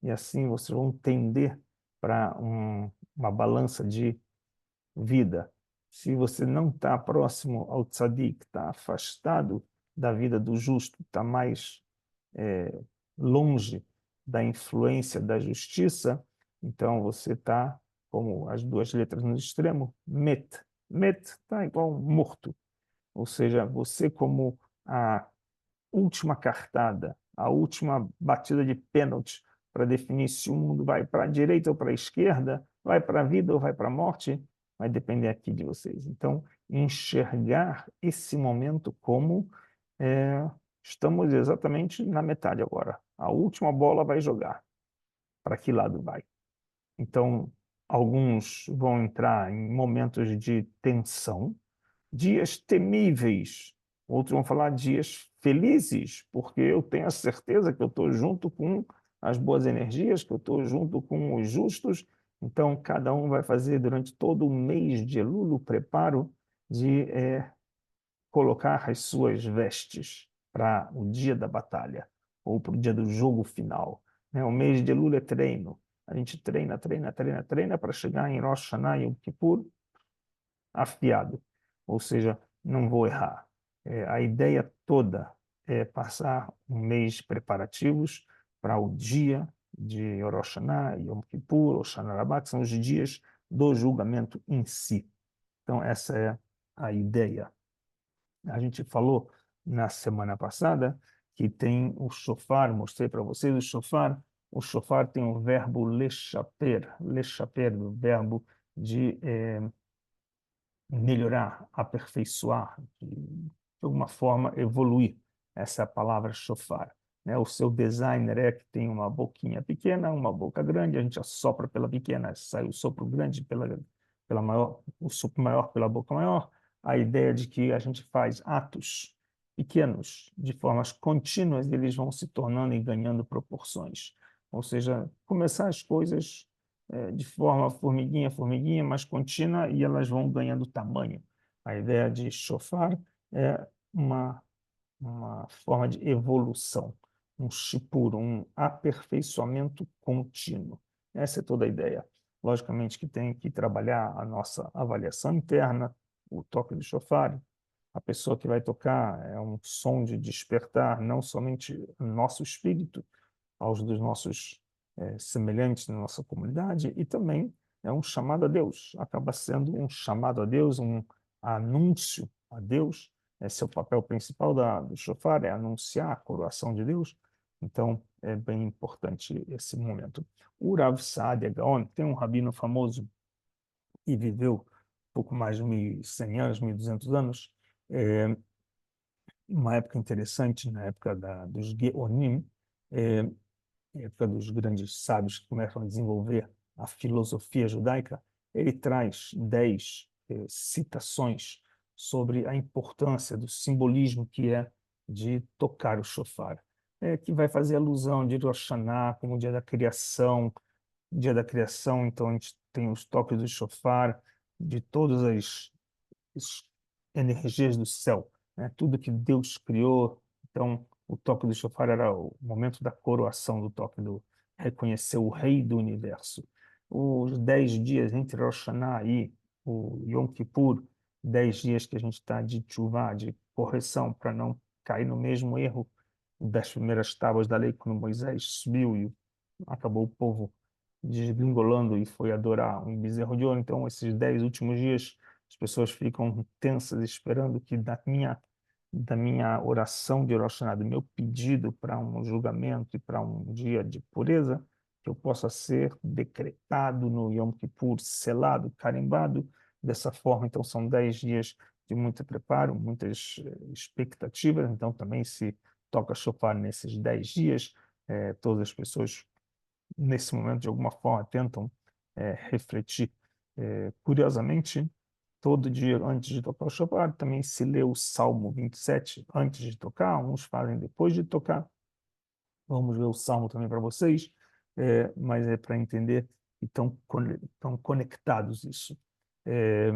E assim vocês vão tender para uma balança de vida. Se você não está próximo ao tzadik, está afastado da vida do justo, está mais longe da influência da justiça, então você está, como as duas letras no extremo, met. Met está igual morto. Ou seja, você como a última cartada, a última batida de pênalti para definir se o mundo vai para a direita ou para a esquerda, vai para a vida ou vai para a morte, vai depender aqui de vocês. Então, enxergar esse momento como estamos exatamente na metade agora. A última bola vai jogar. Para que lado vai? Então, alguns vão entrar em momentos de tensão, dias temíveis. Outros vão falar dias felizes, porque eu tenho a certeza que eu estou junto com as boas energias, que eu estou junto com os justos. Então, cada um vai fazer durante todo o mês de Elul o preparo de colocar as suas vestes para o dia da batalha ou para o dia do jogo final, né? O mês de Elul é treino. A gente treina, treina, treina, treina para chegar em Rosh Hashanah e Yom Kippur afiado, ou seja, não vou errar. A ideia toda é passar um mês de preparativos para o dia de Rosh Hashanah, Yom Kippur, Hoshana Rabbah, que são os dias do julgamento em si. Então, essa é a ideia. A gente falou na semana passada que tem o shofar, mostrei para vocês o shofar. O shofar tem o verbo lechaper, o verbo de melhorar, aperfeiçoar, de alguma forma evoluir. Essa é a palavra shofar. né? O seu designer é que tem uma boquinha pequena, uma boca grande, a gente assopra pela pequena, sai o sopro grande pela maior, o sopro maior pela boca maior. A ideia de que a gente faz atos pequenos, de formas contínuas, e eles vão se tornando e ganhando proporções. Ou seja, começar as coisas de forma formiguinha, formiguinha, mais contínua, e elas vão ganhando tamanho. A ideia de shofar é uma, uma forma de evolução, um shipur, um aperfeiçoamento contínuo. Essa é toda a ideia. Logicamente que tem que trabalhar a nossa avaliação interna, o toque do shofar. A pessoa que vai tocar é um som de despertar não somente o nosso espírito, aos dos nossos semelhantes na nossa comunidade, e também é um chamado a Deus, acaba sendo um chamado a Deus, um anúncio a Deus. Esse é o papel principal do shofar, é anunciar a coroação de Deus. Então, é bem importante esse momento. O Rav Saadia Gaon tem um rabino famoso e viveu pouco mais de 1.100 anos, 1.200 anos, é, uma época interessante, na época dos Geonim, é, época dos grandes sábios que começam a desenvolver a filosofia judaica. Ele traz 10 citações sobre a importância do simbolismo que é de tocar o shofar, que vai fazer alusão de Rosh Hashanah como o dia da criação, então a gente tem os toques do shofar, de todas as energias do céu, né? Tudo que Deus criou. Então, o toque do shofar era o momento da coroação do toque do reconhecer o rei do universo. Os 10 dias entre Rosh Hashanah e o Yom Kippur, 10 dias que a gente está de tshuva, de correção, para não cair no mesmo erro das primeiras tábuas da lei, quando Moisés subiu e acabou o povo desgringolando e foi adorar um bezerro de ouro. Então, esses 10 últimos dias, as pessoas ficam tensas, esperando que da minha oração de Rosh Hashanah, do meu pedido para um julgamento e para um dia de pureza, que eu possa ser decretado no Yom Kippur, selado, carimbado dessa forma. Então, são 10 dias de muito preparo, muitas expectativas. Então, também se toca shofar nesses 10 dias. Todas as pessoas nesse momento, de alguma forma, tentam refletir. Curiosamente, todo dia antes de tocar o shofar, também se lê o Salmo 27 antes de tocar, uns fazem depois de tocar. Vamos ver o Salmo também para vocês, mas é para entender que estão conectados isso. É,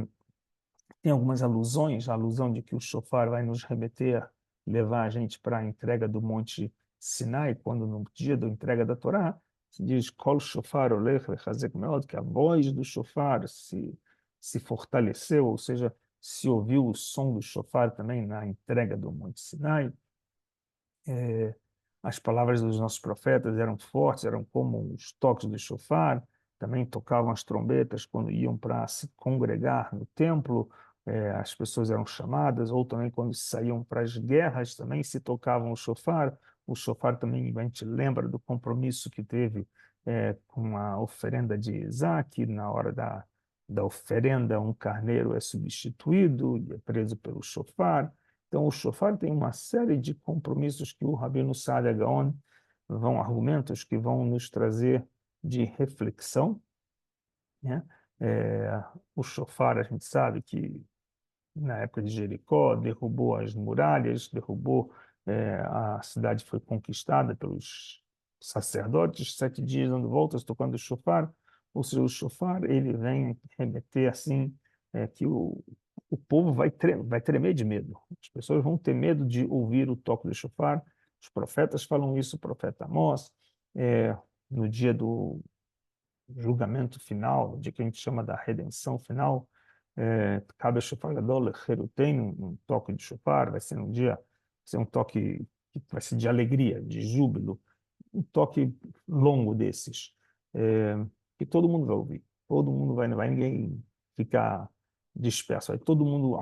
Tem algumas alusões, a alusão de que o shofar vai nos remeter, levar a gente para a entrega do Monte Sinai, quando no dia da entrega da Torá, se diz Kol shofar olech lechazek meod, que a voz do shofar se fortaleceu, ou seja, se ouviu o som do shofar também na entrega do Monte Sinai. É, as palavras dos nossos profetas eram fortes, eram como os toques do shofar, também tocavam as trombetas quando iam para se congregar no templo, as pessoas eram chamadas, ou também quando saíam para as guerras, também se tocavam o shofar também a gente lembra do compromisso que teve com a oferenda de Isaac, na hora da oferenda, um carneiro é substituído e é preso pelo shofar. Então, o shofar tem uma série de compromissos que o Rabino Saadia Gaon argumentos que vão nos trazer de reflexão, né? O shofar, a gente sabe que na época de Jericó derrubou as muralhas, a cidade foi conquistada pelos sacerdotes, 7 dias dando voltas, tocando o shofar. Ou seja, o shofar, ele vem remeter assim, que o povo vai tremer de medo. As pessoas vão ter medo de ouvir o toque do shofar. Os profetas falam isso, o profeta Amós, no dia do julgamento final, de que a gente chama da redenção final, cabe a shofar gadol tem um toque de shofar, vai ser vai ser um toque que vai ser de alegria, de júbilo, um toque longo desses, é, que todo mundo vai ouvir, todo mundo vai ninguém ficar disperso, vai todo mundo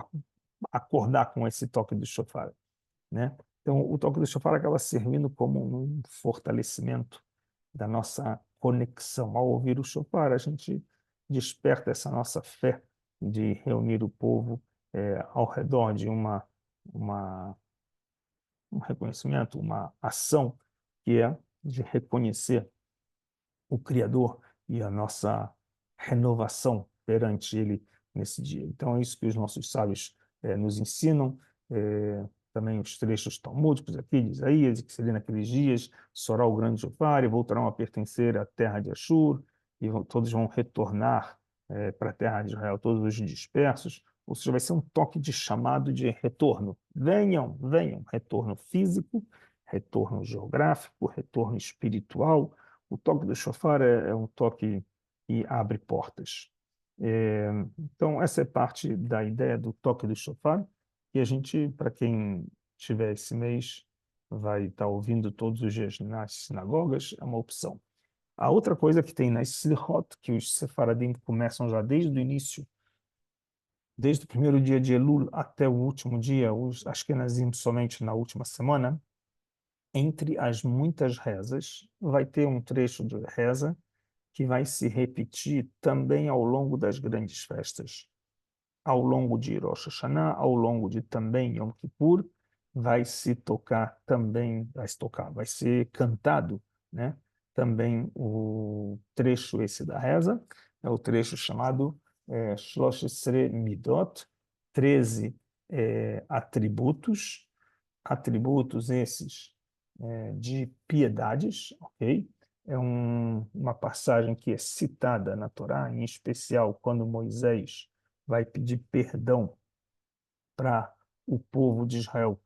acordar com esse toque de shofar, né? Então, o toque do shofar acaba servindo como um fortalecimento da nossa conexão. Ao ouvir o shofar, a gente desperta essa nossa fé de reunir o povo ao redor de uma, um reconhecimento, uma ação que é de reconhecer o Criador e a nossa renovação perante Ele nesse dia. Então, é isso que os nossos sábios nos ensinam. Também os trechos talmúdicos aqui de Isaías, que seria naqueles dias, sorá o grande Jofar, e voltarão a pertencer à terra de Ashur, e todos vão retornar para a terra de Israel, todos os dispersos. Ou seja, vai ser um toque de chamado de retorno. Venham, venham. Retorno físico, retorno geográfico, retorno espiritual. O toque do shofar é um toque que abre portas. Então, essa é parte da ideia do toque do shofar, e a gente, para quem tiver esse mês, vai estar ouvindo todos os dias nas sinagogas, é uma opção. A outra coisa que tem nas Slichot, que os sefaradim começam já desde o início, desde o primeiro dia de Elul até o último dia, os Ashkenazim somente na última semana, entre as muitas rezas, vai ter um trecho de reza que vai se repetir também ao longo das grandes festas. Ao longo de Rosh Hashanah, ao longo de também Yom Kippur, vai se tocar também, vai ser cantado, né? Também o trecho esse da reza, é o trecho chamado Shlosh Esrei Midot, 13 atributos, atributos esses de piedades, ok? É uma passagem que é citada na Torá, em especial quando Moisés vai pedir perdão para o povo de Israel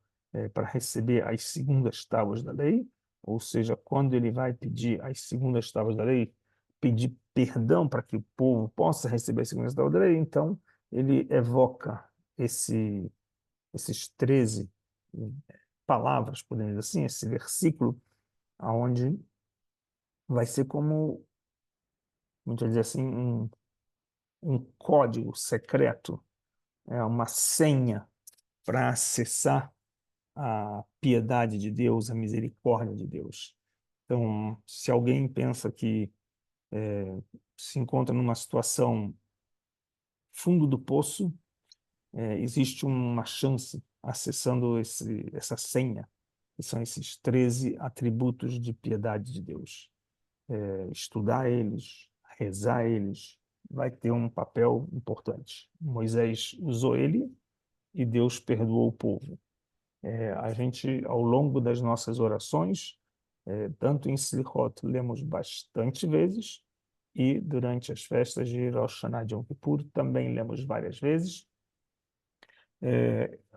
para receber as segundas tábuas da lei, ou seja, quando ele vai pedir as segundas tábuas da lei, pedir perdão para que o povo possa receber as segundas tábuas da lei, então ele evoca esses 13 palavras, podemos dizer assim, esse versículo, aonde vai ser como, vamos dizer assim, um código secreto, uma senha para acessar a piedade de Deus, a misericórdia de Deus. Então, se alguém pensa que se encontra numa situação fundo do poço, existe uma chance acessando essa senha, que são esses 13 atributos de piedade de Deus. Estudar eles, rezar eles, vai ter um papel importante. Moisés usou ele e Deus perdoou o povo. A gente, ao longo das nossas orações, tanto em Slichot, lemos bastante vezes, e durante as festas de Rosh Hashanah de Yom Kippur, também lemos várias vezes.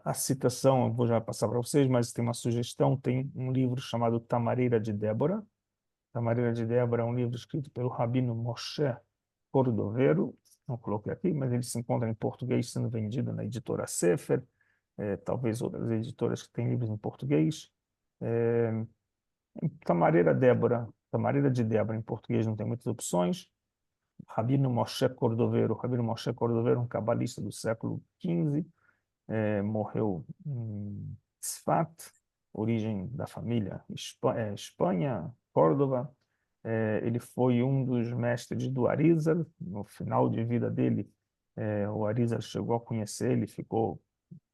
A citação, eu vou já passar para vocês, mas tem uma sugestão, tem um livro chamado Tamareira de Débora. Tamareira de Débora é um livro escrito pelo Rabino Moshe Cordovero, não coloquei aqui, mas ele se encontra em português sendo vendido na editora Sefer, talvez outras editoras que têm livros em português. É, Tamareira de Débora em português não tem muitas opções. Rabino Moshe Cordovero, um cabalista do século XV, morreu em Tzfat, origem da família Espanha, Córdoba. Ele foi um dos mestres do Arizal. No final de vida dele, o Arizal chegou a conhecer ele, ficou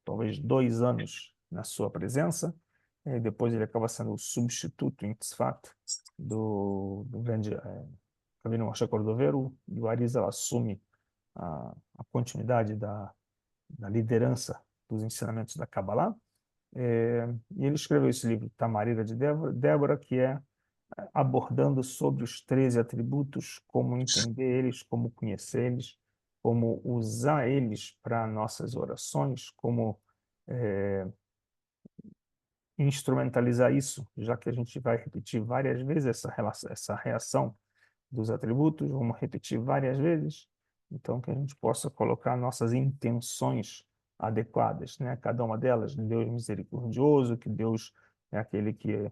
talvez 2 anos na sua presença. Depois ele acaba sendo o substituto em Tzfat do grande Rabino Moshe Cordovero, e o Arizal assume a continuidade da liderança dos ensinamentos da Kabbalah. E ele escreveu esse livro, Tamareira de Débora, que é abordando sobre os 13 atributos, como entender eles, como conhecer eles, como usar eles para nossas orações, como instrumentalizar isso, já que a gente vai repetir várias vezes essa reação dos atributos, vamos repetir várias vezes, então que a gente possa colocar nossas intenções adequadas, né? Cada uma delas, Deus misericordioso, que Deus é aquele que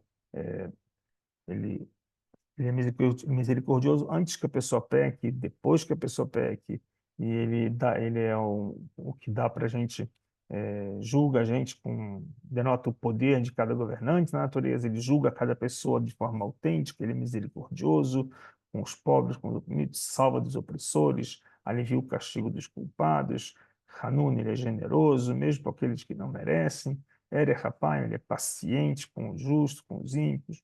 ele, ele é misericordioso antes que a pessoa peque, depois que a pessoa peque, e ele é o que dá para a gente, julga a gente denota o poder de cada governante na natureza, ele julga cada pessoa de forma autêntica, ele é misericordioso com os pobres, com os oprimidos, salva dos opressores, alivia o castigo dos culpados. Hanun, ele é generoso, mesmo com aqueles que não merecem. Ere Rapaz, ele é paciente com os justos, com os ímpios.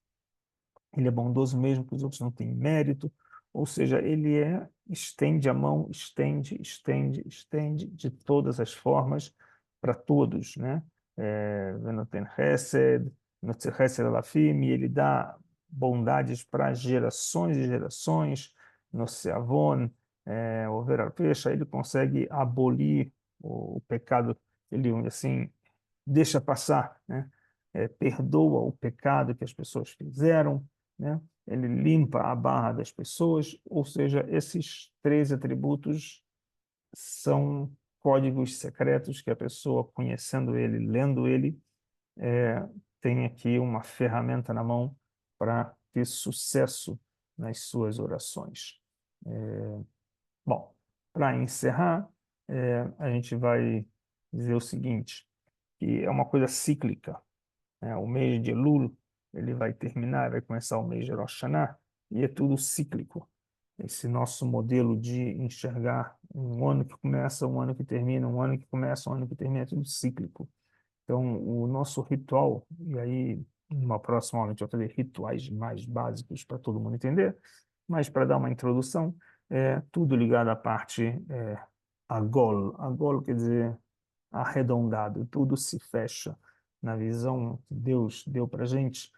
ele é bondoso mesmo que os outros não têm mérito, ou seja, ele estende a mão, estende, estende, estende de todas as formas para todos, né? Venoten Hesed, Notzer Hesed Alafim, e ele dá bondades para gerações e gerações, no Seavon, Over Arpesha, ele consegue abolir o pecado, ele assim deixa passar, né? Perdoa o pecado que as pessoas fizeram, né? Ele limpa a barra das pessoas, ou seja, esses três atributos são códigos secretos que a pessoa, conhecendo ele, lendo ele, tem aqui uma ferramenta na mão para ter sucesso nas suas orações. Bom, para encerrar, a gente vai dizer o seguinte, que é uma coisa cíclica, né? O mês de Elul, ele vai terminar, vai começar o mês de Rosh Hashanah, e é tudo cíclico. Esse nosso modelo de enxergar um ano que começa, um ano que termina, um ano que começa, um ano que termina, é tudo cíclico. Então, o nosso ritual, e aí, numa próxima aula, a gente vai fazer rituais mais básicos para todo mundo entender, mas para dar uma introdução, é tudo ligado à parte Agol. Agol quer dizer arredondado, tudo se fecha na visão que Deus deu para a gente.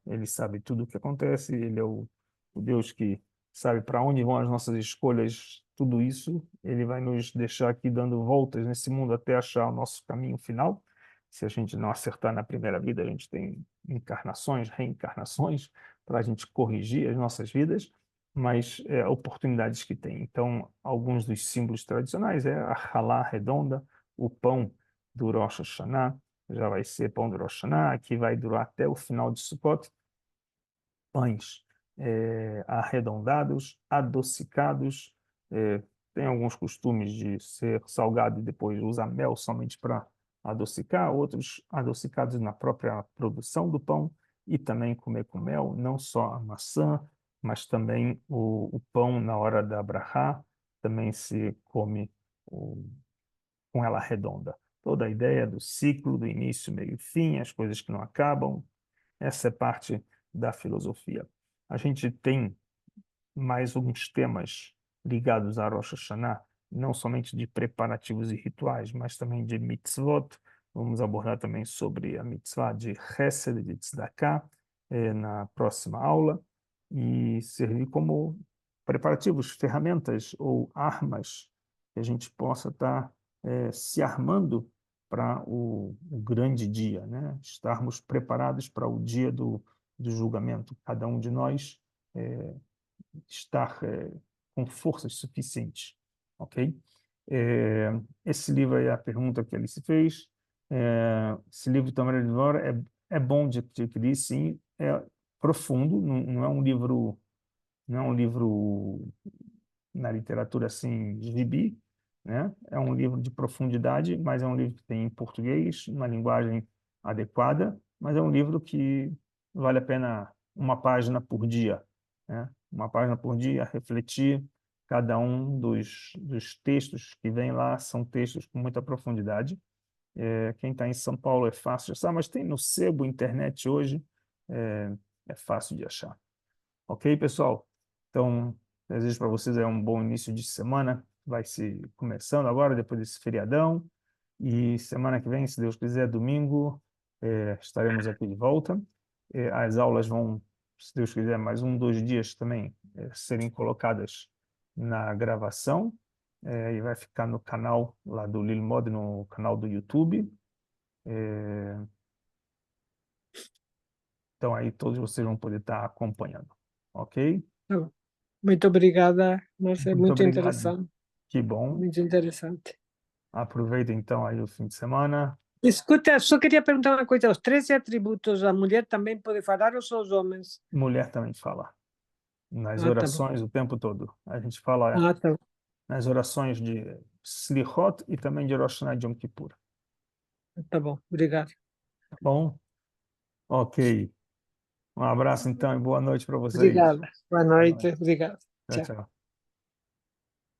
Ele sabe tudo o que acontece, ele é o Deus que sabe para onde vão as nossas escolhas, tudo isso, ele vai nos deixar aqui dando voltas nesse mundo até achar o nosso caminho final. Se a gente não acertar na primeira vida, a gente tem encarnações, reencarnações, para a gente corrigir as nossas vidas, mas oportunidades que tem. Então, alguns dos símbolos tradicionais a halá redonda, o pão do Rosh Hashanah, já vai ser pão do Rosh Hashanah, que vai durar até o final de Sukkot, pães arredondados, adocicados, tem alguns costumes de ser salgado e depois usar mel somente para adocicar, outros adocicados na própria produção do pão, e também comer com mel, não só a maçã, mas também o pão na hora da brachá, também se come com ela redonda. Toda a ideia do ciclo, do início, meio e fim, as coisas que não acabam, essa é parte da filosofia. A gente tem mais alguns temas ligados a Rosh Hashanah, não somente de preparativos e rituais, mas também de mitzvot. Vamos abordar também sobre a mitzvah de Hesed, de Tzedakah, na próxima aula, e servir como preparativos, ferramentas ou armas que a gente possa estar se armando para o grande dia, né? Estarmos preparados para o dia do julgamento. Cada um de nós estar com forças suficientes, ok? Esse livro é a pergunta que ele se fez. Esse livro também é bom de adquirir, sim. É profundo, não é um livro, não é um livro na literatura assim, gibi, né? É um livro de profundidade, mas é um livro que tem em português, uma linguagem adequada, mas é um livro que vale a pena uma página por dia, né? Uma página por dia, refletir. Cada um dos textos que vem lá são textos com muita profundidade. Quem está em São Paulo é fácil de achar, mas tem no sebo, internet hoje, é, é fácil de achar. Ok, pessoal? Então, desejo para vocês um bom início de semana. Vai se começando agora, depois desse feriadão. E semana que vem, se Deus quiser, domingo, estaremos aqui de volta. As aulas vão, se Deus quiser, mais um, 2 dias também serem colocadas na gravação. E vai ficar no canal lá do Lilmod, no canal do YouTube. Então, aí todos vocês vão poder estar acompanhando. Ok? Tá bom. Muito obrigada, Márcia, Muito muito obrigado. interessante, Que bom. muito interessante. Aproveita então aí o fim de semana. Escuta, só queria perguntar uma coisa: os 13 atributos a mulher também pode falar ou só os homens? Mulher também fala. Nas Ah, tá bom. orações o tempo todo. A gente fala Ah, tá bom. nas orações de Slichot e também de Rosh Hashanah e Yom Kippur. Tá bom, obrigado. Tá bom? Ok. Um abraço então e boa noite para vocês. Obrigada. Boa Boa noite, noite. obrigado. Tchau, Tchau. tchau.